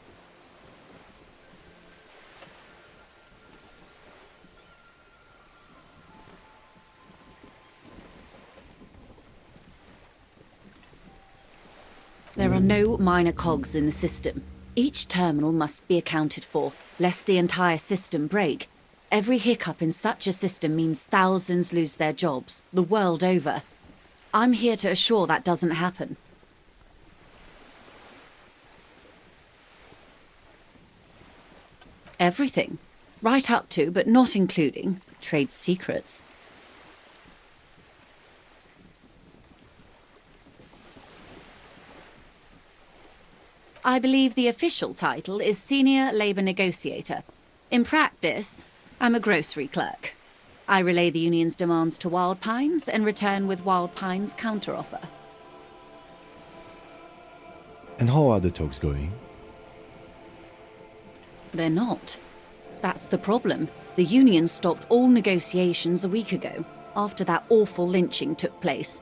There are no minor cogs in the system. Each terminal must be accounted for, lest the entire system break. Every hiccup in such a system means thousands lose their jobs, the world over. I'm here to assure that doesn't happen. Everything. Right up to, but not including, trade secrets. I believe the official title is Senior Labour Negotiator. In practice, I'm a grocery clerk. I relay the union's demands to Wild Pines and return with Wild Pines' counteroffer. And how are the talks going? They're not. That's the problem. The union stopped all negotiations a week ago, after that awful lynching took place.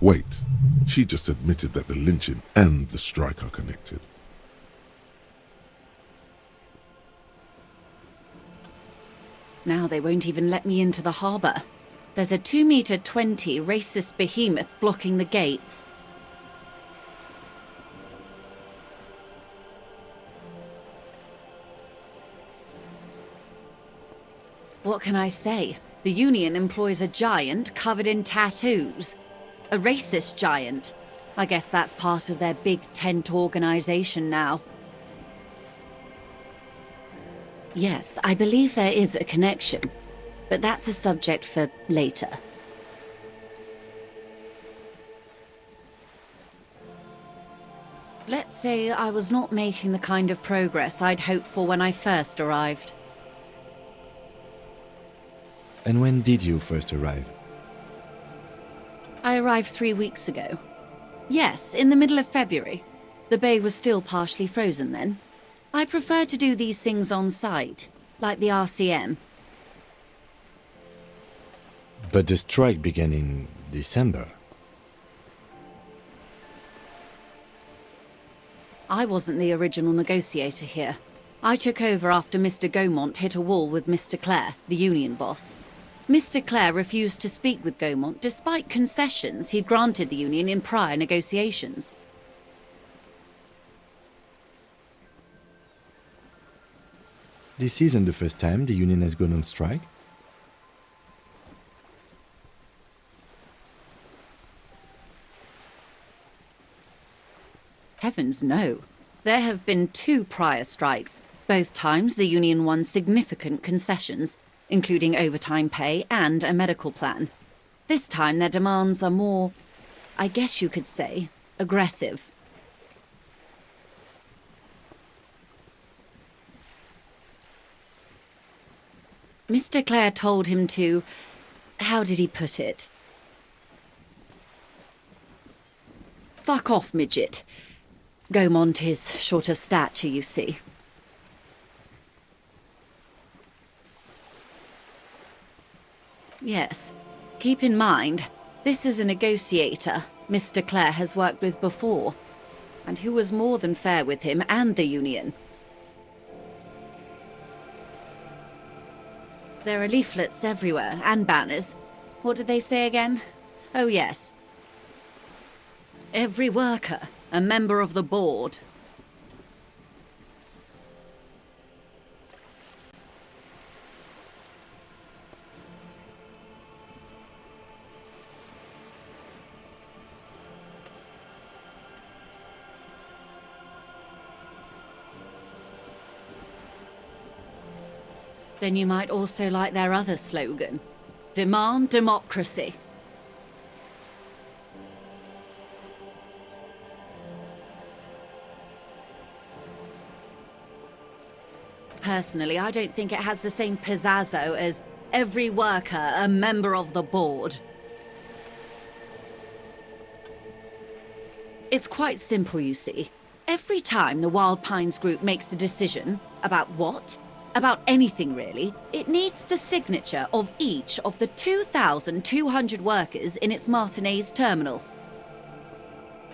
Wait, she just admitted that the lynching and the strike are connected. Now they won't even let me into the harbour. There's a 2-meter-20 racist behemoth blocking the gates. What can I say? The union employs a giant covered in tattoos. A racist giant. I guess that's part of their big tent organization now. Yes, I believe there is a connection, but that's a subject for later. Let's say I was not making the kind of progress I'd hoped for when I first arrived. And when did you first arrive? I arrived 3 weeks ago. Yes, in the middle of February. The bay was still partially frozen then. I prefer to do these things on site, like the RCM. But the strike began in December. I wasn't the original negotiator here. I took over after Mr. Gaumont hit a wall with Mr. Clare, the union boss. Mr. Clare refused to speak with Gaumont despite concessions he'd granted the union in prior negotiations. This isn't the first time the union has gone on strike. Heavens no. There have been 2 prior strikes. Both times the union won significant concessions, including overtime pay and a medical plan. This time their demands are more, I guess you could say, aggressive. Mr. Clare told him to... how did he put it? Fuck off, midget. Gaumont is short of stature, you see. Yes. Keep in mind, this is a negotiator Mr. Clare has worked with before, and who was more than fair with him and the union. There are leaflets everywhere, and banners. What did they say again? Oh yes. Every worker, a member of the board. Then you might also like their other slogan. Demand democracy. Personally, I don't think it has the same pizzazzo as every worker a member of the board. It's quite simple, you see. Every time the Wild Pines group makes a decision about what? About anything really, it needs the signature of each of the 2,200 workers in its Martinez terminal.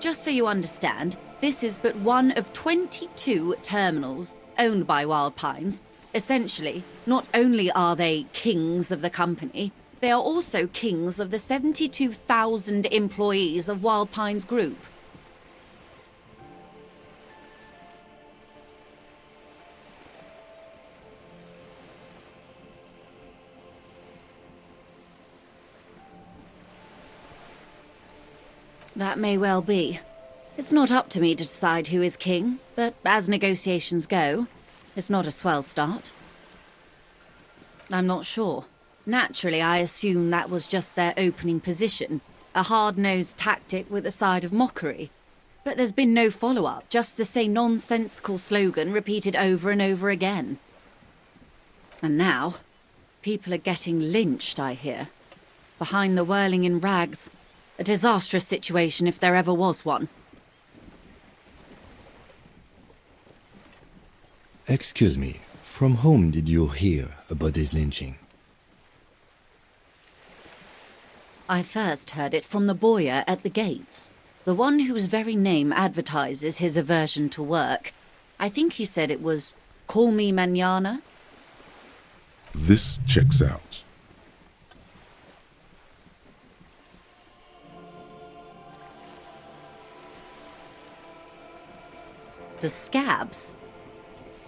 Just so you understand, this is but one of 22 terminals owned by Wild Pines. Essentially, not only are they kings of the company, They are also kings of the 72,000 employees of Wild Pines Group. That may well be. It's not up to me to decide who is king, but as negotiations go, it's not a swell start. I'm not sure. Naturally, I assume that was just their opening position, a hard-nosed tactic with a side of mockery. But there's been no follow-up, just the same nonsensical slogan repeated over and over again. And now, people are getting lynched, I hear. Behind the whirling in rags. A disastrous situation if there ever was one. Excuse me, from whom did you hear about this lynching? I first heard it from the bowyer at the gates. The one whose very name advertises his aversion to work. I think he said it was, "Call me mañana." This checks out. The scabs?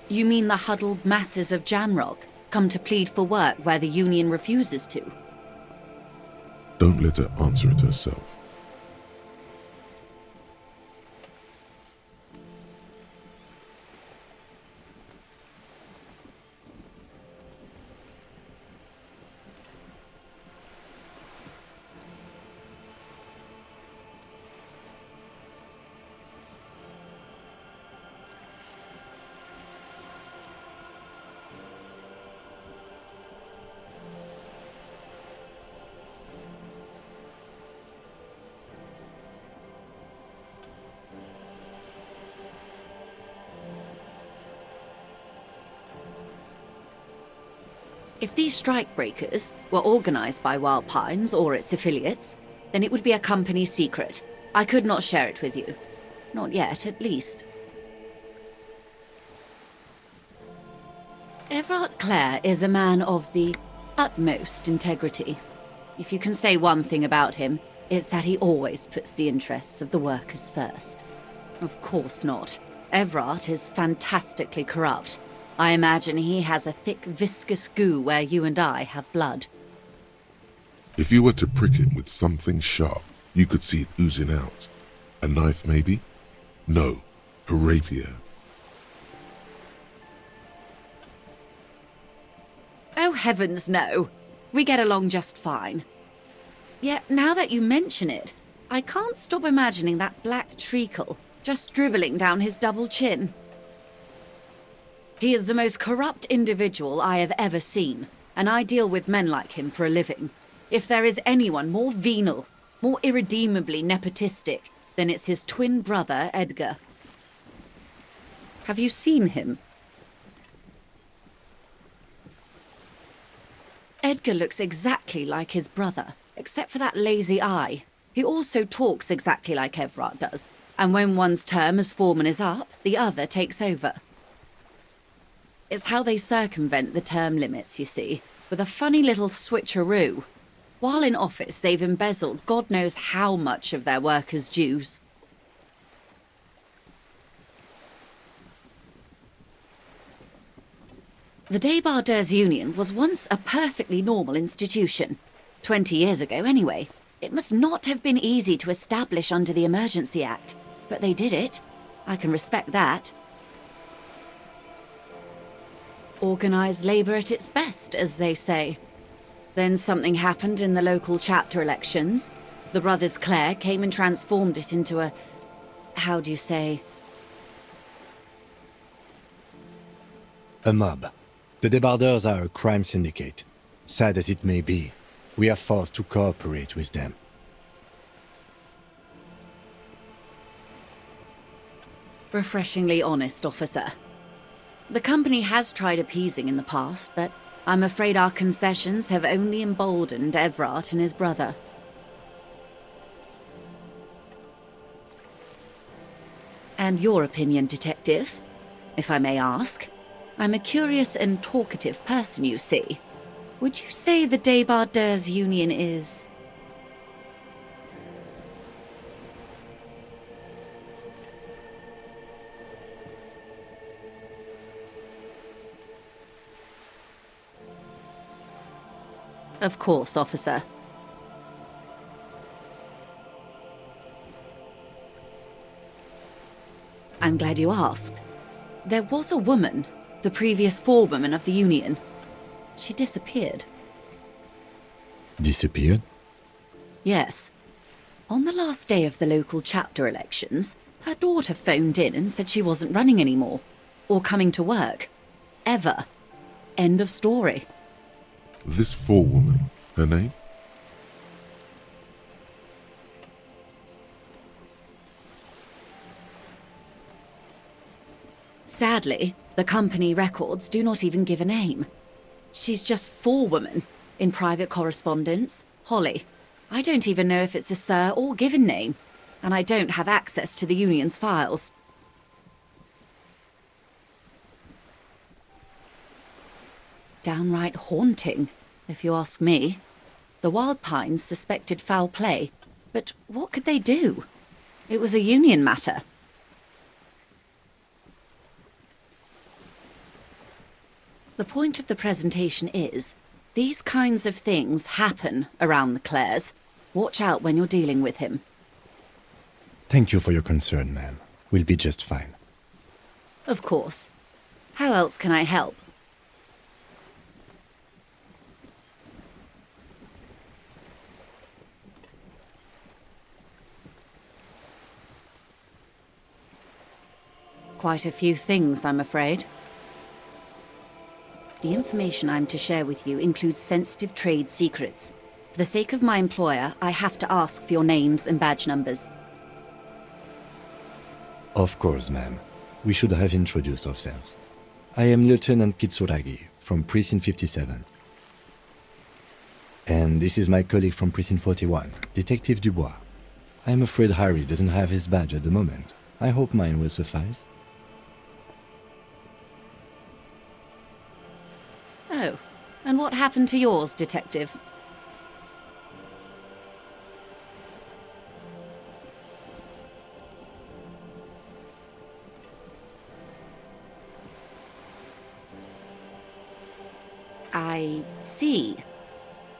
You mean the huddled masses of Jamrock, come to plead for work where the union refuses to? Don't let her answer it herself. If these strikebreakers were organized by Wild Pines or its affiliates, then it would be a company secret. I could not share it with you. Not yet, at least. Everard Clare is a man of the utmost integrity. If you can say one thing about him, it's that he always puts the interests of the workers first. Of course not. Everard is fantastically corrupt. I imagine he has a thick, viscous goo where you and I have blood. If you were to prick him with something sharp, you could see it oozing out. A knife, maybe? No, a rapier. Oh, heavens, no. We get along just fine. Yet, now that you mention it, I can't stop imagining that black treacle just dribbling down his double chin. He is the most corrupt individual I have ever seen, and I deal with men like him for a living. If there is anyone more venal, more irredeemably nepotistic, then it's his twin brother, Edgar. Have you seen him? Edgar looks exactly like his brother, except for that lazy eye. He also talks exactly like Everard does, and when one's term as foreman is up, the other takes over. It's how they circumvent the term limits, you see, with a funny little switcheroo. While in office, they've embezzled God knows how much of their workers' dues. The Débardeurs Union was once a perfectly normal institution. 20 years ago, anyway. It must not have been easy to establish under the Emergency Act, but they did it. I can respect that. Organised labour at its best, as they say. Then something happened in the local chapter elections. The brothers Clare came and transformed it into a... how do you say? A mob. The Débardeurs are a crime syndicate. Sad as it may be, we are forced to cooperate with them. Refreshingly honest, officer. The company has tried appeasing in the past, but I'm afraid our concessions have only emboldened Everard and his brother. And your opinion, detective, if I may ask? I'm a curious and talkative person, you see. Would you say the Debardeurs Union is... Of course, officer. I'm glad you asked. There was a woman, the previous forewoman of the Union. She disappeared. Disappeared? Yes. On the last day of the local chapter elections, her daughter phoned in and said she wasn't running anymore, or coming to work. Ever. End of story. This forewoman, her name? Sadly, the company records do not even give a name. She's just forewoman in private correspondence, Holly. I don't even know if it's a sir or given name, and I don't have access to the Union's files. Downright haunting, if you ask me. The Wild Pines suspected foul play, but what could they do? It was a Union matter. The point of the presentation is, these kinds of things happen around the Clares. Watch out when you're dealing with him. Thank you for your concern, ma'am. We'll be just fine. Of course. How else can I help? Quite a few things, I'm afraid. The information I'm to share with you includes sensitive trade secrets. For the sake of my employer, I have to ask for your names and badge numbers. Of course, ma'am. We should have introduced ourselves. I am Lieutenant Kitsuragi from Precinct 57. And this is my colleague from Precinct 41, Detective Dubois. I'm afraid Harry doesn't have his badge at the moment. I hope mine will suffice. Oh, and what happened to yours, Detective? I see.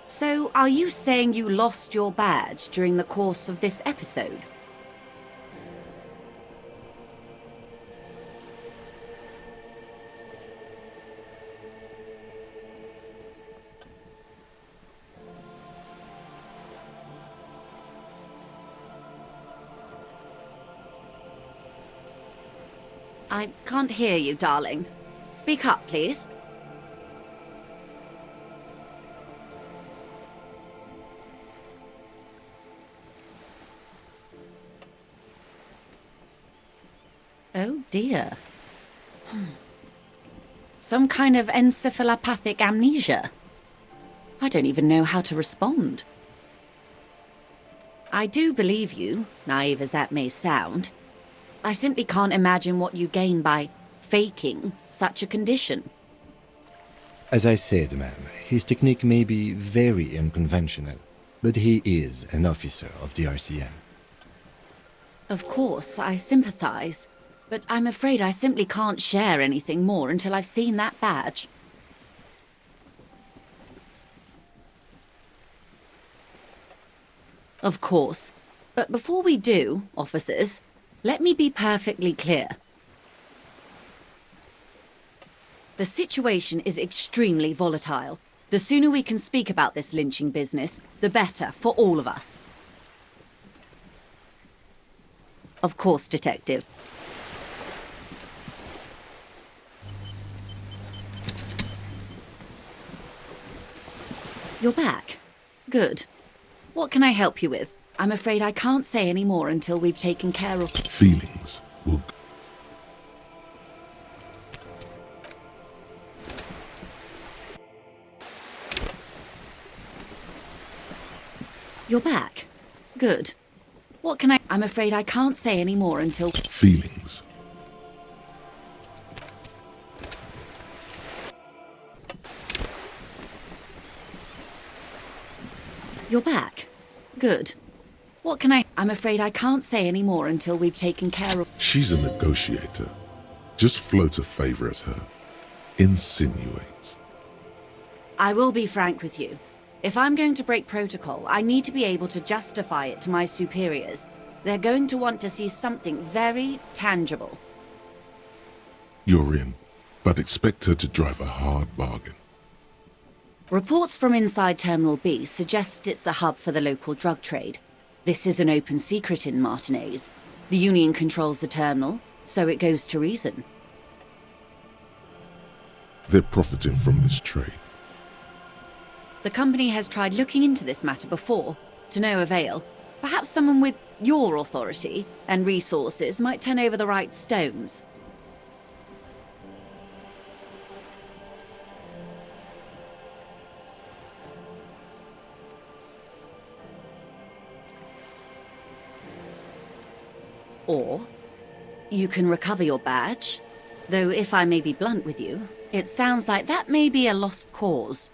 So, are you saying you lost your badge during the course of this episode? I can't hear you, darling. Speak up, please. Oh dear. Some kind of encephalopathic amnesia. I don't even know how to respond. I do believe you, naive as that may sound. I simply can't imagine what you gain by faking such a condition. As I said, ma'am, his technique may be very unconventional, but he is an officer of the RCM. Of course, I sympathize, but I'm afraid I simply can't share anything more until I've seen that badge. Of course, but before we do, officers, let me be perfectly clear. The situation is extremely volatile. The sooner we can speak about this lynching business, the better for all of us. Of course, Detective. You're back. Good. What can I help you with? I'm afraid I can't say any more until we've taken care of... Feelings will... You're back. Good. What can I... I'm afraid I can't say any more until... Feelings. You're back. Good. What can I'm afraid I can't say any more until we've taken care of... She's a negotiator. Just float a favor at her. Insinuate. I will be frank with you. If I'm going to break protocol, I need to be able to justify it to my superiors. They're going to want to see something very tangible. You're in, but expect her to drive a hard bargain. Reports from inside Terminal B suggest it's a hub for the local drug trade. This is an open secret in Martinez. The Union controls the terminal, so it goes to reason. They're profiting from this trade. The company has tried looking into this matter before, to no avail. Perhaps someone with your authority and resources might turn over the right stones. Or you can recover your badge, though if I may be blunt with you, it sounds like that may be a lost cause.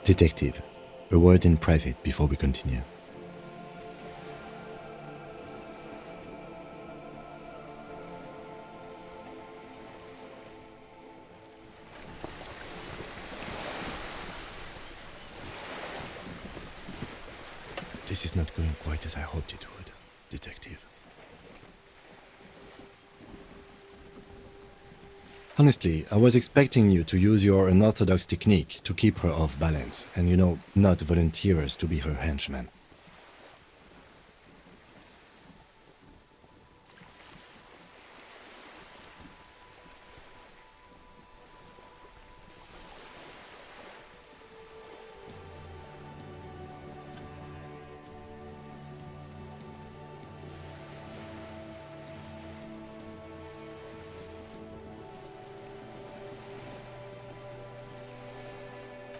Detective, a word in private before we continue. This is not going quite as I hoped it would, Detective. Honestly, I was expecting you to use your unorthodox technique to keep her off balance, and not volunteer us to be her henchmen.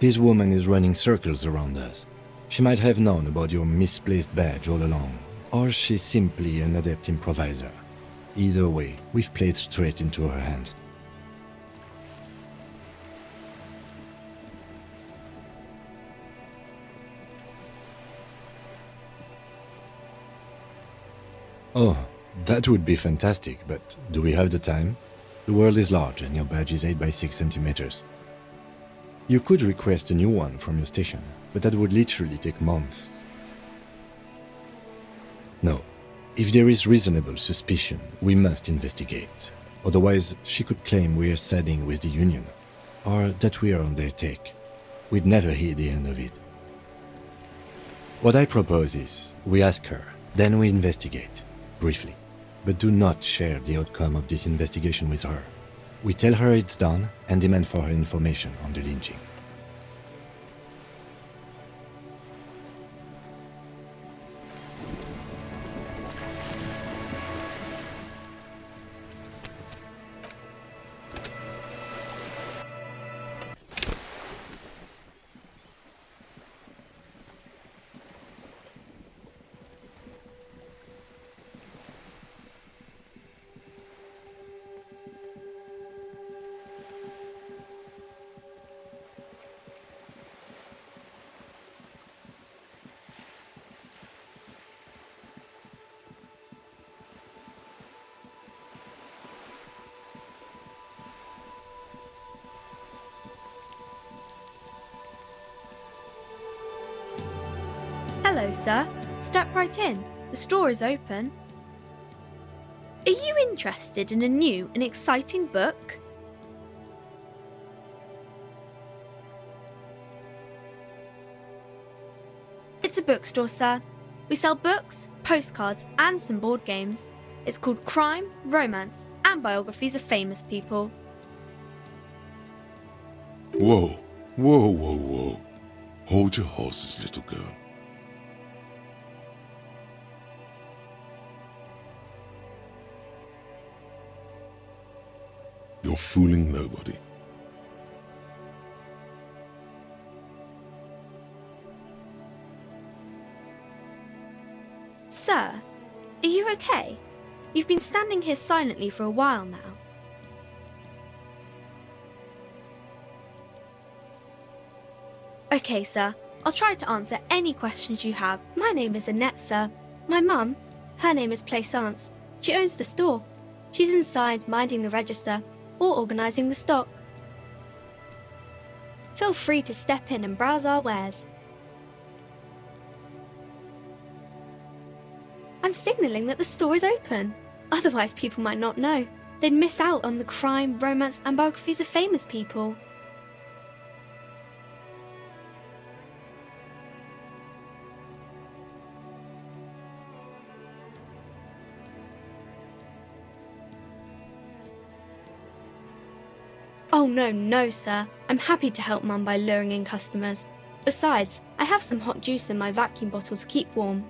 This woman is running circles around us. She might have known about your misplaced badge all along, or she's simply an adept improviser. Either way, we've played straight into her hands. Oh, that would be fantastic, but do we have the time? The world is large and your badge is 8 by 6 centimeters. You could request a new one from your station, but that would literally take months. No. If there is reasonable suspicion, we must investigate. Otherwise, she could claim we are siding with the Union, or that we are on their take. We'd never hear the end of it. What I propose is, we ask her, then we investigate, briefly. But do not share the outcome of this investigation with her. We tell her it's done and demand for her information on the lynching. Hello, sir. Step right in. The store is open. Are you interested in a new and exciting book? It's a bookstore, sir. We sell books, postcards, and some board games. It's called Crime, Romance, and Biographies of Famous People. Whoa, whoa, whoa, whoa. Hold your horses, little girl. You're fooling nobody. Sir, are you okay? You've been standing here silently for a while now. Okay, sir. I'll try to answer any questions you have. My name is Annette, sir. My mum, her name is Plaisance. She owns the store. She's inside minding the register or organising the stock. Feel free to step in and browse our wares. I'm signalling that the store is open. Otherwise, people might not know. They'd miss out on the crime, romance, and biographies of famous people. Oh no, sir. I'm happy to help Mum by luring in customers. Besides, I have some hot juice in my vacuum bottle to keep warm.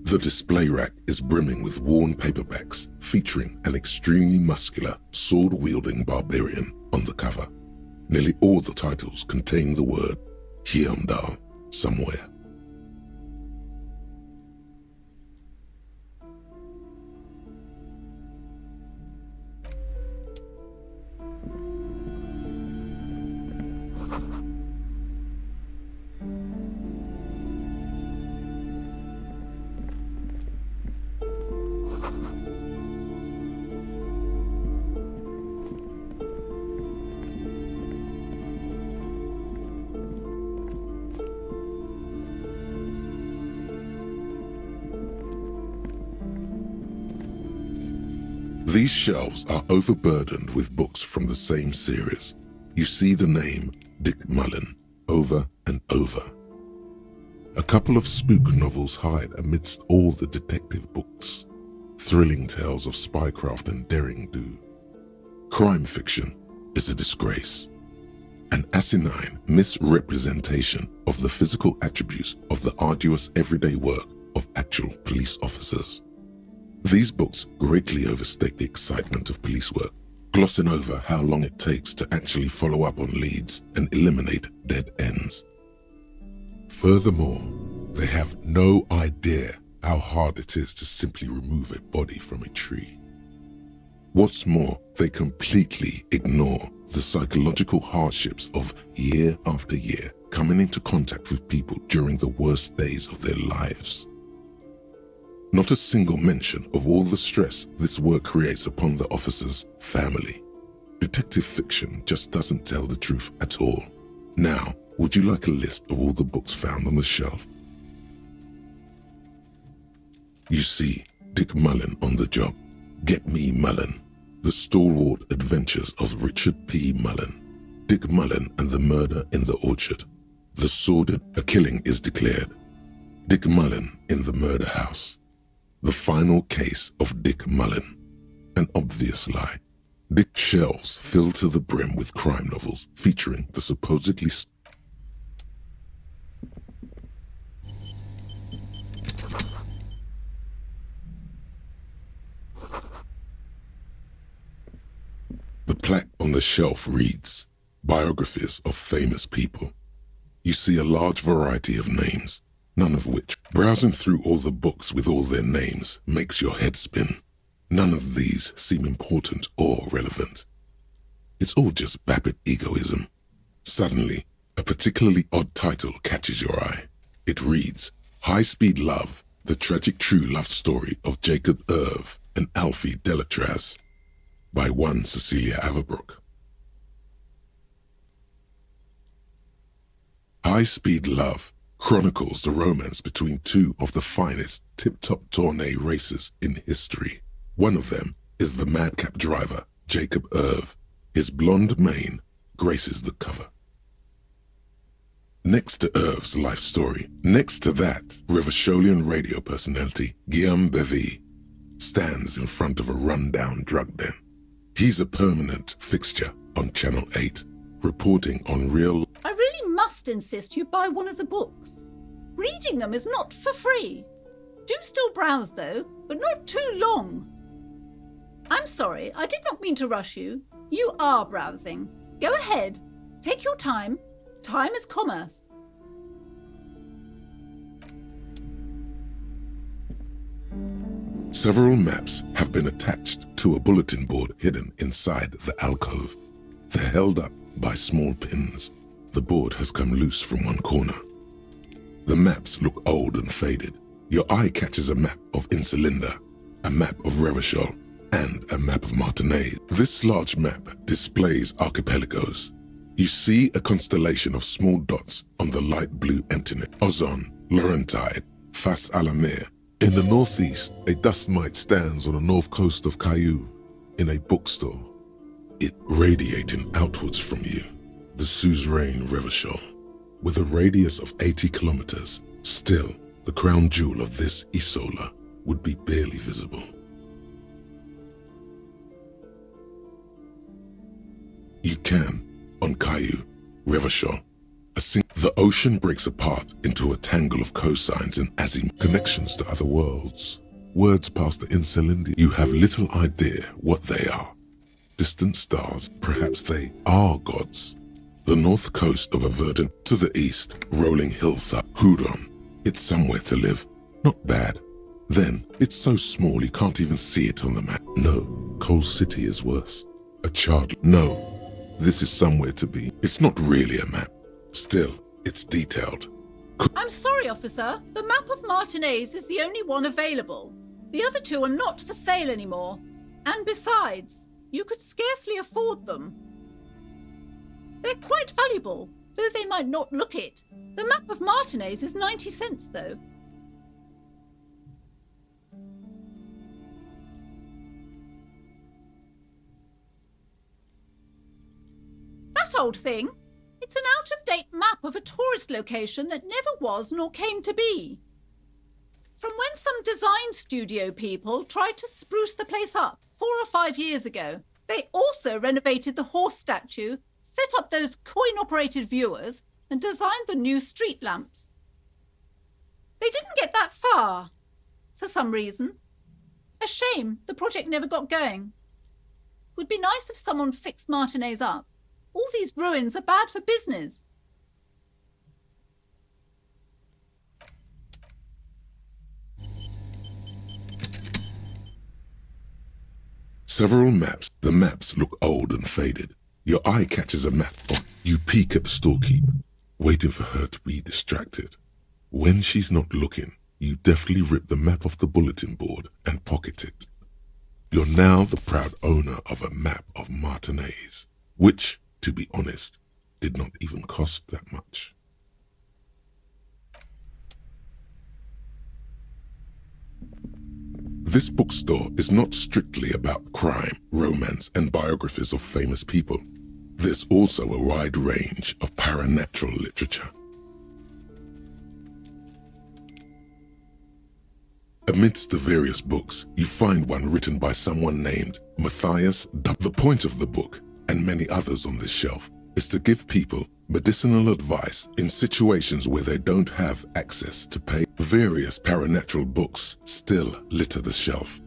The display rack is brimming with worn paperbacks featuring an extremely muscular, sword-wielding barbarian on the cover. Nearly all the titles contain the word Hyundai somewhere. These shelves are overburdened with books from the same series. You see the name Dick Mullen over and over. A couple of spook novels hide amidst all the detective books. Thrilling tales of spycraft and daring-do. Crime fiction is a disgrace. An asinine misrepresentation of the physical attributes of the arduous everyday work of actual police officers. These books greatly overstate the excitement of police work, glossing over how long it takes to actually follow up on leads and eliminate dead ends. Furthermore, they have no idea how hard it is to simply remove a body from a tree. What's more, they completely ignore the psychological hardships of year after year coming into contact with people during the worst days of their lives. Not a single mention of all the stress this work creates upon the officer's family. Detective fiction just doesn't tell the truth at all. Now, would you like a list of all the books found on the shelf? You see Dick Mullen on the job. Get Me Mullen. The Stalwart Adventures of Richard P. Mullen. Dick Mullen and the Murder in the Orchard. The Sordid A Killing is Declared. Dick Mullen in the Murder House. The Final Case of Dick Mullen. An obvious lie. Dick's shelves filled to the brim with crime novels featuring the supposedly The plaque on the shelf reads, Biographies of Famous People. You see a large variety of names, none of which, browsing through all the books with all their names, makes your head spin. None of these seem important or relevant. It's all just vapid egoism. Suddenly, a particularly odd title catches your eye. It reads, High Speed Love, the tragic true love story of Jacob Irv and Alfie Delatraz, by one Cecilia Averbrook. High Speed Love chronicles the romance between two of the finest tip-top tourney racers in history. One of them is the madcap driver, Jacob Irv. His blonde mane graces the cover. Next to Irv's life story, next to that, Revacholian radio personality Guillaume Bevy stands in front of a rundown drug den. He's a permanent fixture on Channel 8, reporting on real... I really must insist you buy one of the books. Reading them is not for free. Do still browse, though, but not too long. I'm sorry, I did not mean to rush you. You are browsing. Go ahead. Take your time. Time is commerce. Several maps have been attached to a bulletin board hidden inside the alcove. They're held up by small pins. The board has come loose from one corner. The maps look old and faded. Your eye catches a map of Insulinda, a map of Revachol, and a map of Martinaise. This large map displays archipelagos. You see a constellation of small dots on the light blue Antinet, Ozon, Laurentide, Fas Alamir. In the northeast, a dust mite stands on the north coast of Caillou in a bookstore, it radiating outwards from you. The suzerain Revachol, with a radius of 80 kilometers, still the crown jewel of this Isola would be barely visible. You can, on Caillou, Revachol, the ocean breaks apart into a tangle of cosines and azimut connections to other worlds. Words past the Insulinda, you have little idea what they are. Distant stars, perhaps they are gods. The north coast of Averden, to the east, rolling hillside, Huron. It's somewhere to live. Not bad. Then, it's so small you can't even see it on the map. No, Coal City is worse. A child. No, this is somewhere to be. It's not really a map. Still, it's detailed. I'm sorry, officer. The map of Martinaise is the only one available. The other two are not for sale anymore. And besides, you could scarcely afford them. They're quite valuable, though they might not look it. The map of Martinaise is 90 cents, though. That old thing? It's an out-of-date map of a tourist location that never was nor came to be. From when some design studio people tried to spruce the place up 4 or 5 years ago. They also renovated the horse statue, set up those coin-operated viewers, and designed the new street lamps. They didn't get that far, for some reason. A shame the project never got going. Would be nice if someone fixed Martinaise up. All these ruins are bad for business. Several maps. The maps look old and faded. Your eye catches a map. You peek at the storekeep, waiting for her to be distracted. When she's not looking, you deftly rip the map off the bulletin board and pocket it. You're now the proud owner of a map of Martinaise, which, to be honest, did not even cost that much. This bookstore is not strictly about crime, romance, and biographies of famous people. There's also a wide range of paranatural literature. Amidst the various books, you find one written by someone named Matthias D. The point of the book, and many others on this shelf, is to give people medicinal advice in situations where they don't have access to pay. Various paranatural books still litter the shelf.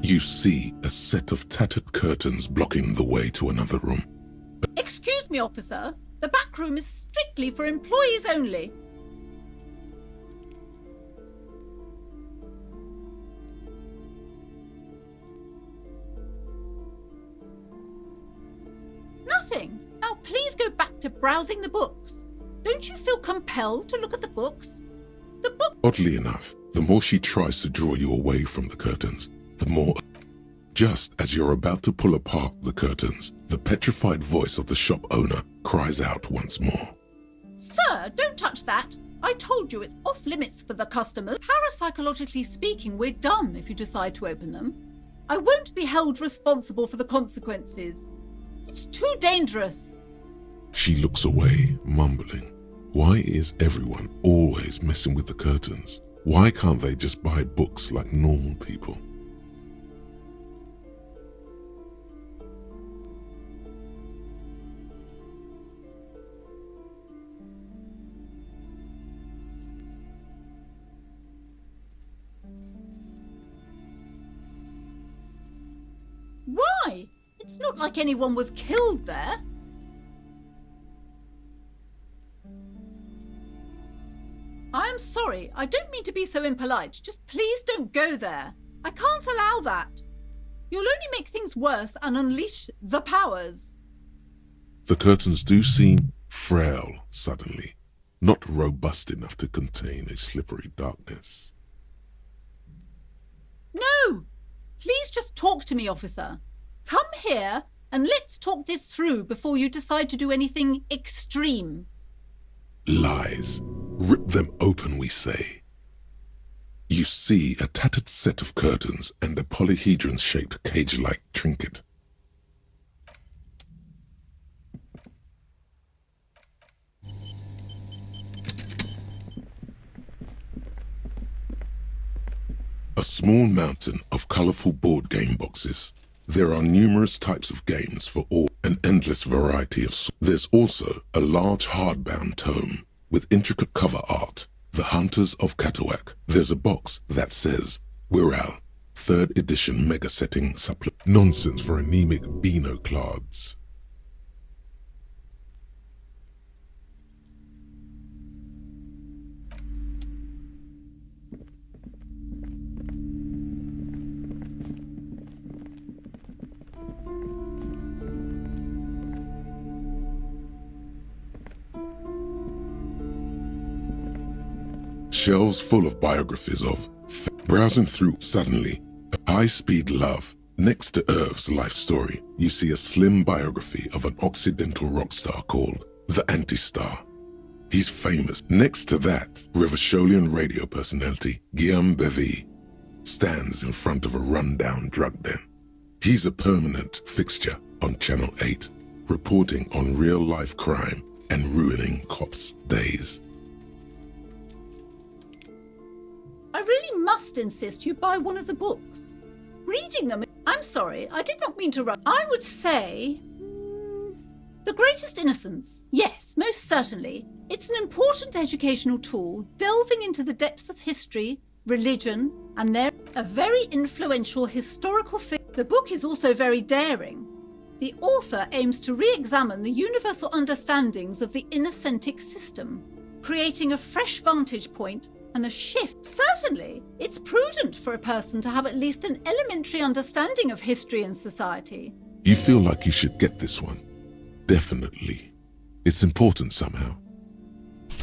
You see a set of tattered curtains blocking the way to another room. Excuse me, officer. The back room is strictly for employees only. Nothing. Now please go back to browsing the books. Don't you feel compelled to look at the books? The book... Oddly enough, the more she tries to draw you away from the curtains, the more... Just as you're about to pull apart the curtains, the petrified voice of the shop owner cries out once more. Sir, don't touch that. I told you it's off limits for the customers. Parapsychologically speaking, we're done if you decide to open them. I won't be held responsible for the consequences. It's too dangerous. She looks away, mumbling. Why is everyone always messing with the curtains? Why can't they just buy books like normal people? Why? It's not like anyone was killed there. I am sorry. I don't mean to be so impolite. Just please don't go there. I can't allow that. You'll only make things worse and unleash the powers. The curtains do seem frail suddenly, not robust enough to contain a slippery darkness. No! Please just talk to me, officer. Come here and let's talk this through before you decide to do anything extreme. Lies. Rip them open, we say. You see a tattered set of curtains and a polyhedron-shaped cage-like trinket. A small mountain of colorful board game boxes. There are numerous types of games for all, an endless variety of. There's also a large hardbound tome with intricate cover art, The Hunters of Catawak. There's a box that says, Wirral, 3rd edition mega setting supplement. Nonsense for anemic Beano-clads. Shelves full of biographies of browsing through suddenly a high-speed love. Next to Irv's life story, you see a slim biography of an Occidental rock star called The Anti-Star. He's famous. Next to that, Revacholian radio personality Guillaume Bevy stands in front of a rundown drug den. He's a permanent fixture on Channel 8, reporting on real-life crime and ruining cops' days. I really must insist you buy one of the books. Reading them, I'm sorry, I did not mean to run. I would say, The Greatest Innocence. Yes, most certainly. It's an important educational tool, delving into the depths of history, religion, and they're a very influential historical figure. The book is also very daring. The author aims to re-examine the universal understandings of the innocentic system, creating a fresh vantage point and a shift. Certainly, it's prudent for a person to have at least an elementary understanding of history and society. You feel like you should get this one. Definitely. It's important somehow.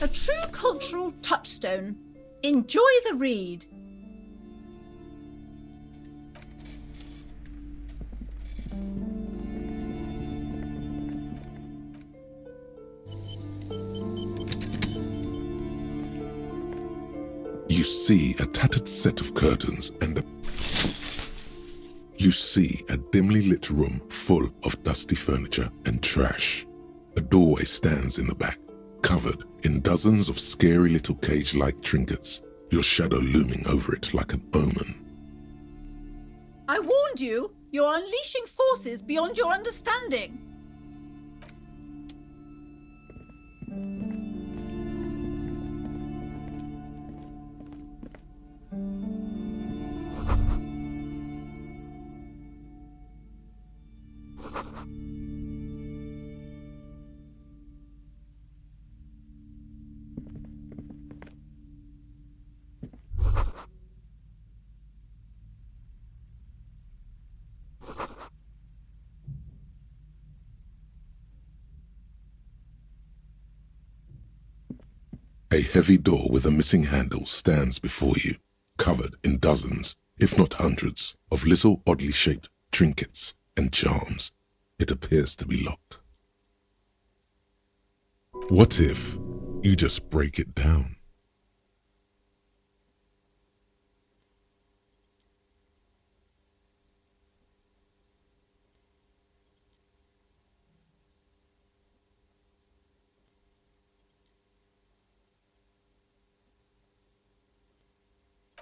A true cultural touchstone. Enjoy the read. You see a tattered set of curtains and You see a dimly lit room full of dusty furniture and trash. A doorway stands in the back, covered in dozens of scary little cage-like trinkets, your shadow looming over it like an omen. I warned you, you're unleashing forces beyond your understanding. A heavy door with a missing handle stands before you, covered in dozens, if not hundreds, of little oddly shaped trinkets and charms. It appears to be locked. What if you just break it down?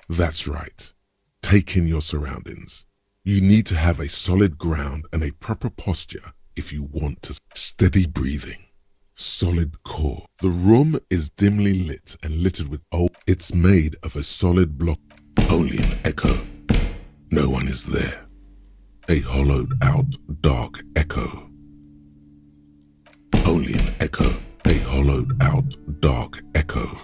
That's right. Take in your surroundings. You need to have a solid ground and a proper posture if you want to. Steady breathing. Solid core. The room is dimly lit and littered with old. It's made of a solid block. Only an echo. No one is there. A hollowed out dark echo. Only an echo. A hollowed out dark echo.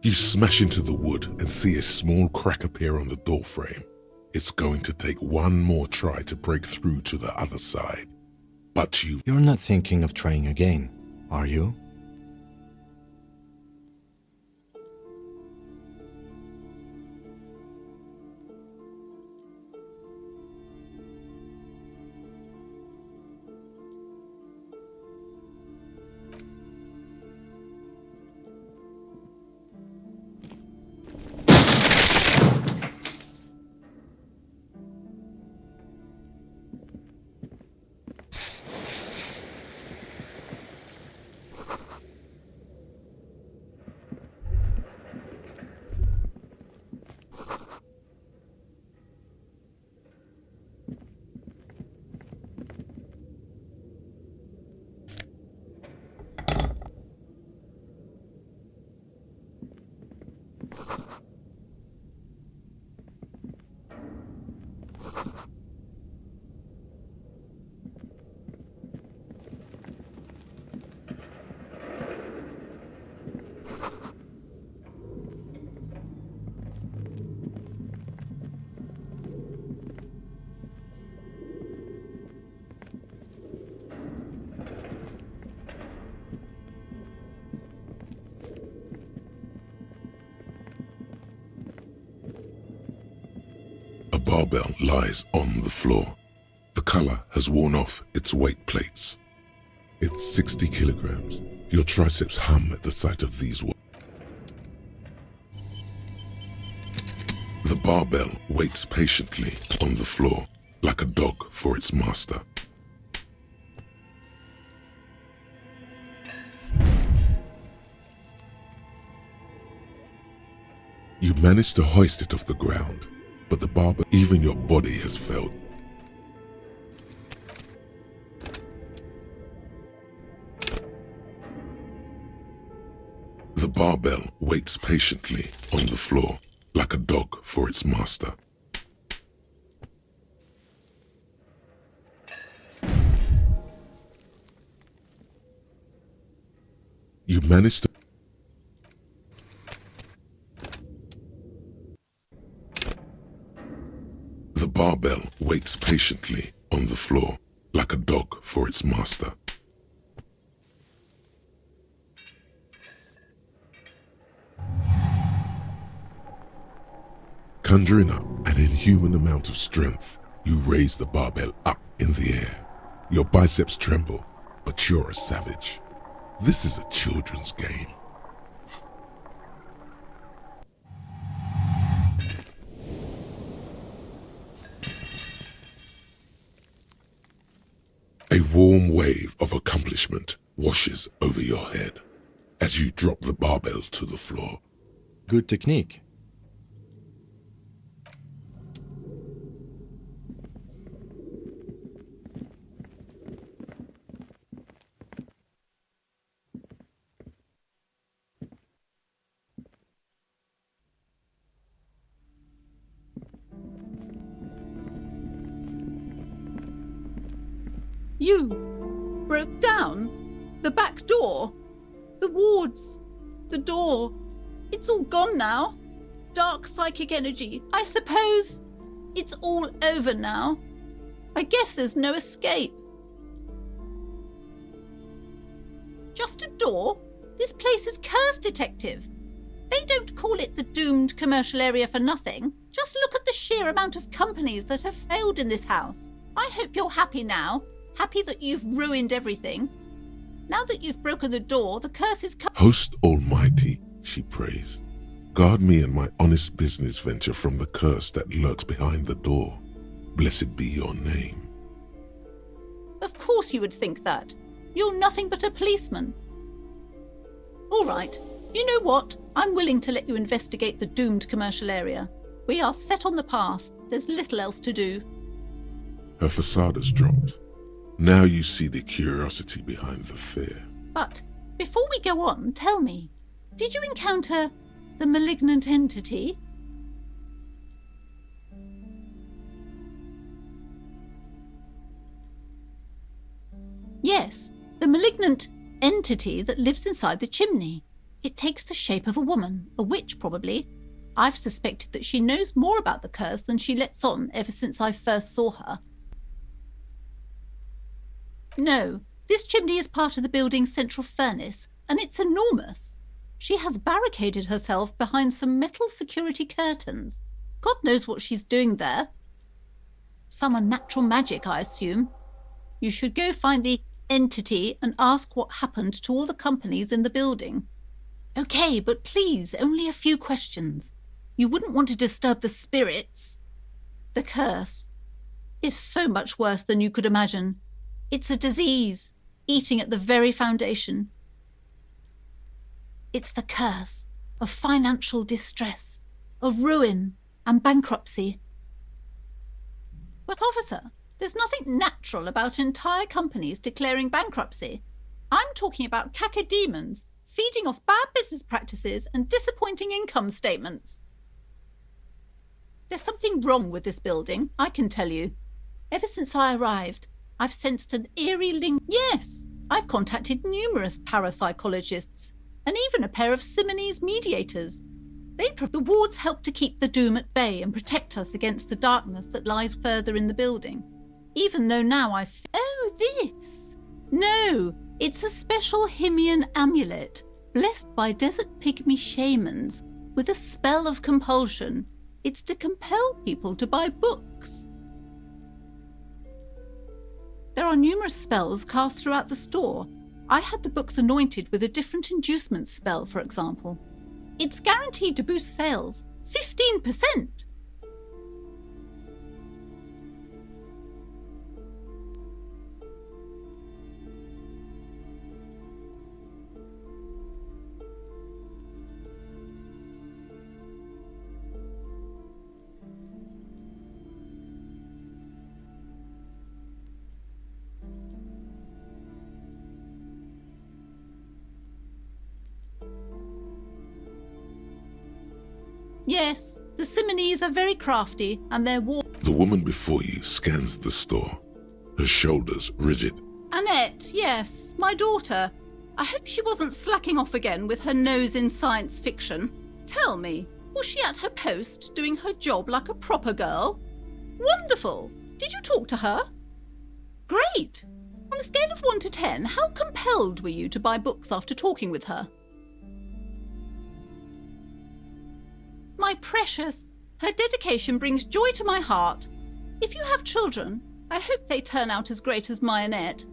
You smash into the wood and see a small crack appear on the doorframe. It's going to take one more try to break through to the other side. But You're not thinking of trying again, are you? a barbell lies on the floor. The color has worn off its weight plates. It's 60 kilograms. Your triceps hum at the sight of these words. The barbell waits patiently on the floor, like a dog for its master. You manage to hoist it off the ground, but the barbell, even your body has failed. The barbell waits patiently on the floor, like a dog for its master. You manage to... The barbell waits patiently on the floor, like a dog for its master. Conjuring up an inhuman amount of strength, you raise the barbell up in the air. Your biceps tremble, but you're a savage. This is a children's game. A warm wave of accomplishment washes over your head as you drop the barbell to the floor. Good technique. You broke down the back door, the wards, the door. It's all gone now. Dark psychic energy. I suppose it's all over now. I guess there's no escape. Just a door? This place is cursed, Detective. They don't call it the doomed commercial area for nothing. Just look at the sheer amount of companies that have failed in this house. I hope you're happy now. Happy that you've ruined everything. Now that you've broken the door, the curse is Host Almighty, she prays, guard me and my honest business venture from the curse that lurks behind the door. Blessed be your name. Of course you would think that. You're nothing but a policeman. All right. You know what? I'm willing to let you investigate the doomed commercial area. We are set on the path. There's little else to do. Her facade has dropped. Now you see the curiosity behind the fear. But before we go on, tell me, did you encounter the malignant entity? Yes, the malignant entity that lives inside the chimney. It takes the shape of a woman, a witch probably. I've suspected that she knows more about the curse than she lets on ever since I first saw her. No, this chimney is part of the building's central furnace, and it's enormous. She has barricaded herself behind some metal security curtains. God knows what she's doing there. Some unnatural magic, I assume. You should go find the entity and ask what happened to all the companies in the building. Okay, but please, only a few questions. You wouldn't want to disturb the spirits. The curse is so much worse than you could imagine. It's a disease, eating at the very foundation. It's the curse of financial distress, of ruin and bankruptcy. But officer, there's nothing natural about entire companies declaring bankruptcy. I'm talking about cacodemons feeding off bad business practices and disappointing income statements. There's something wrong with this building, I can tell you. Ever since I arrived, I've sensed an eerie link. Yes, I've contacted numerous parapsychologists and even a pair of Simonese mediators. The wards help to keep the doom at bay and protect us against the darkness that lies further in the building. Even though now Oh, this! No, it's a special Himian amulet, blessed by desert pygmy shamans, with a spell of compulsion. It's to compel people to buy books. There are numerous spells cast throughout the store. I had the books anointed with a different inducement spell, for example. It's guaranteed to boost sales 15%. Yes, the Simonese are very crafty, and their war... The woman before you scans the store, her shoulders rigid. Annette, yes, my daughter. I hope she wasn't slacking off again with her nose in science fiction. Tell me, was she at her post doing her job like a proper girl? Wonderful! Did you talk to her? Great! On a scale of 1 to 10, how compelled were you to buy books after talking with her? My precious, her dedication brings joy to my heart. If you have children, I hope they turn out as great as my Annette.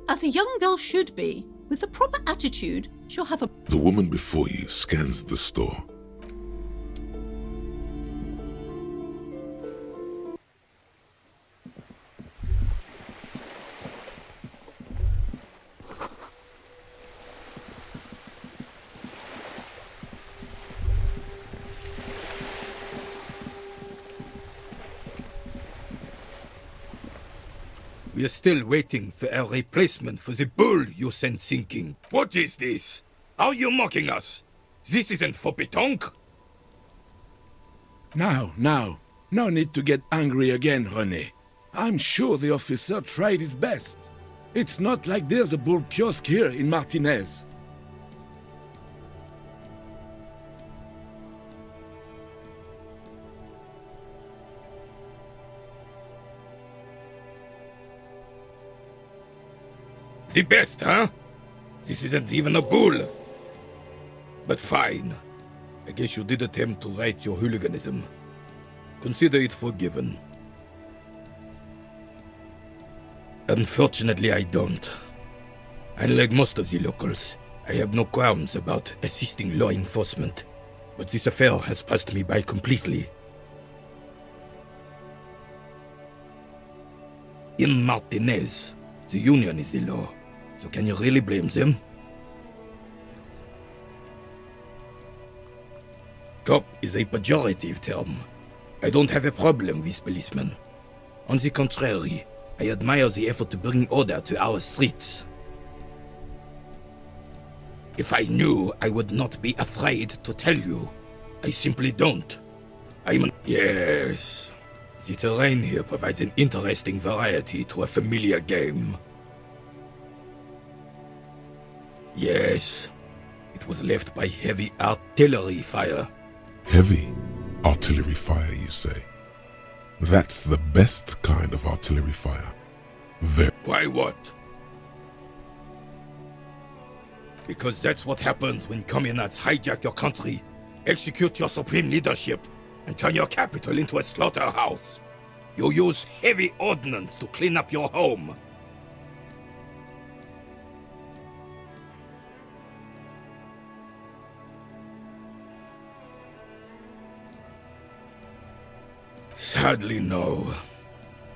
As a young girl should be, with the proper attitude, she'll have a... The woman before you scans the store. We are still waiting for a replacement for the bull you sent sinking. What is this? Are you mocking us? This isn't for pétanque. Now, no need to get angry again, René. I'm sure the officer tried his best. It's not like there's a bull kiosk here in Martinez. The best, huh? This isn't even a bull. But fine. I guess you did attempt to right your hooliganism. Consider it forgiven. Unfortunately, I don't. Unlike most of the locals, I have no qualms about assisting law enforcement, but this affair has passed me by completely. In Martinez, the Union is the law, so can you really blame them? Cop is a pejorative term. I don't have a problem with policemen. On the contrary, I admire the effort to bring order to our streets. If I knew, I would not be afraid to tell you. I simply don't. Yes. The terrain here provides an interesting variety to a familiar game. Yes. It was left by heavy artillery fire. Heavy artillery fire, you say? That's the best kind of artillery fire. Why what? Because that's what happens when communards hijack your country, execute your supreme leadership, and turn your capital into a slaughterhouse. You use heavy ordnance to clean up your home. Sadly, no.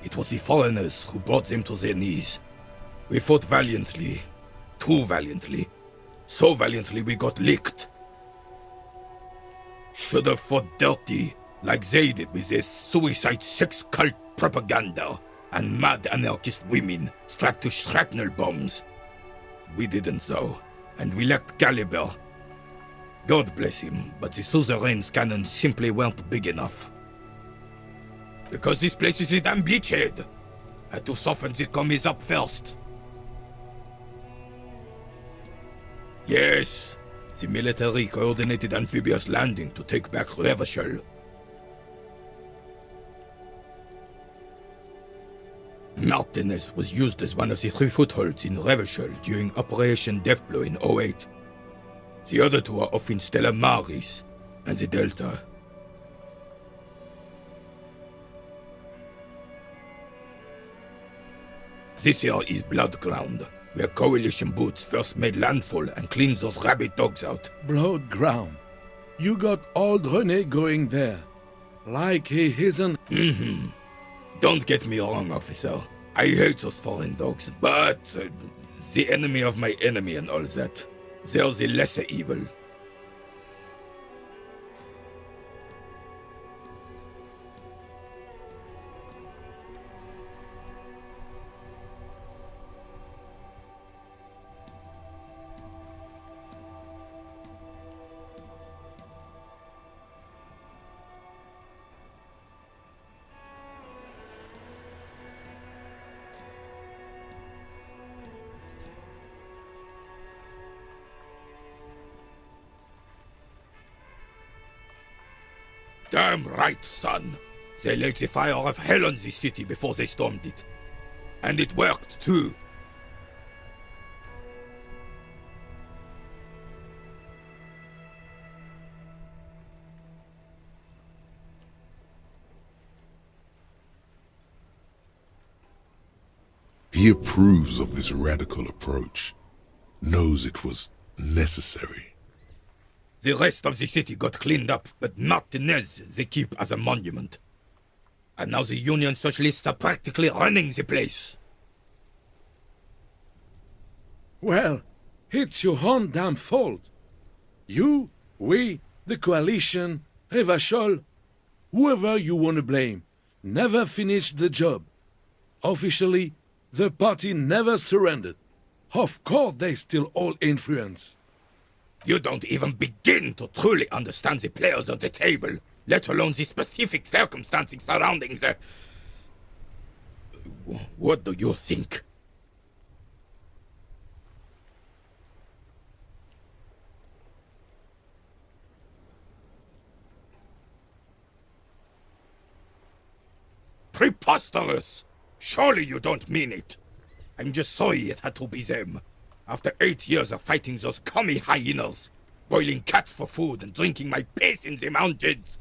It was the foreigners who brought them to their knees. We fought valiantly. Too valiantly. So valiantly we got licked. Should have fought dirty, like they did with their suicide sex cult propaganda and mad anarchist women strapped to shrapnel bombs. We didn't though, and we lacked caliber. God bless him, but the suzerain's cannons simply weren't big enough. Because this place is a damn beachhead. Had to soften the commies up first. Yes, the military coordinated amphibious landing to take back Revachol. Martinez was used as one of the 3 footholds in Revachol during Operation Deathblow in 08. The other 2 are off in Stella Maris and the Delta. This here is Blood Ground, where coalition boots first made landfall and cleaned those rabid dogs out. Blood ground. You got old René going there. Like he isn't... Don't get me wrong, officer. I hate those foreign dogs, but... the enemy of my enemy and all that. They're the lesser evil. Damn right, son. They laid the fire of hell on this city before they stormed it. And it worked, too. He approves of this radical approach, knows it was necessary. The rest of the city got cleaned up, but Martinez they keep as a monument. And now the Union Socialists are practically running the place. Well, it's your own damn fault. You, we, the coalition, Revachol, whoever you want to blame, never finished the job. Officially, the party never surrendered. Of course they still all influence. You don't even begin to truly understand the players at the table, let alone the specific circumstances surrounding the... What do you think? Preposterous! Surely you don't mean it. I'm just sorry it had to be them. After 8 years of fighting those commie hyenas, boiling cats for food and drinking my piss in the mountains.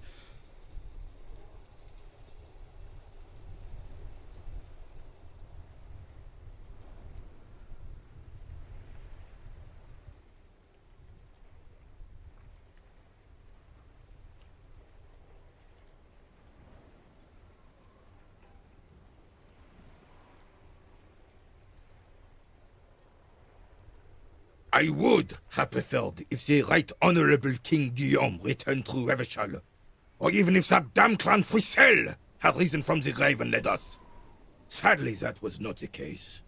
I would have preferred if the Right Honorable King Guillaume returned through Revachol, or even if that damn clan Frisel had risen from the grave and led us. Sadly, that was not the case.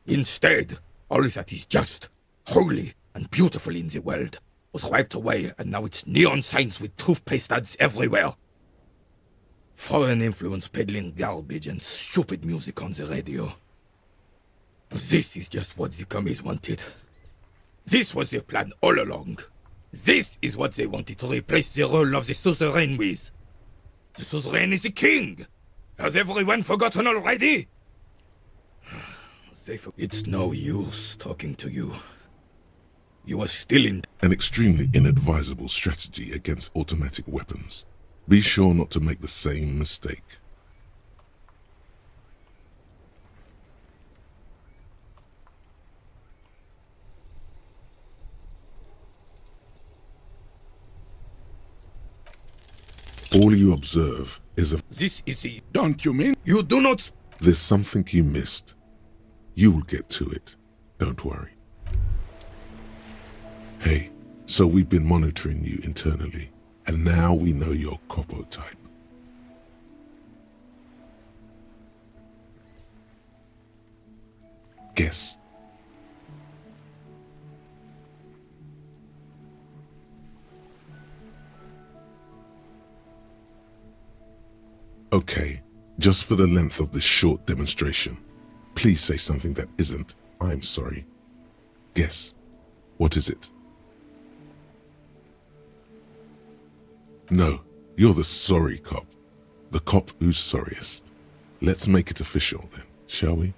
Instead, all that is just, holy, and beautiful in the world was wiped away, and now it's neon signs with toothpaste ads everywhere. Foreign influence peddling garbage and stupid music on the radio. This is just what the commies wanted. This was their plan all along. This is what they wanted to replace the role of the suzerain with. The suzerain is the king! Has everyone forgotten already? It's no use talking to you. You are still in... An extremely inadvisable strategy against automatic weapons. Be sure not to make the same mistake. All you observe is a... This is the... Don't you mean? You do not... There's something you missed. You will get to it. Don't worry. Hey, so we've been monitoring you internally, and now we know your Copo type. Guess. Okay, just for the length of this short demonstration, please say something that isn't, I'm sorry. Guess. What is it? No, you're the sorry cop. The cop who's sorriest. Let's make it official then, shall we?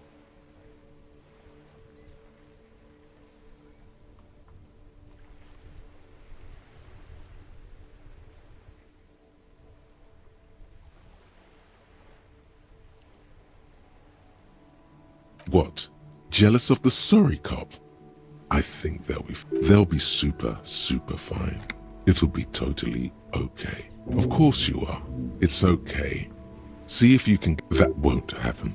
What? Jealous of the sorry cop? I think they'll be super fine. It'll be totally okay. Of course you are. It's okay. See if you can... That won't happen.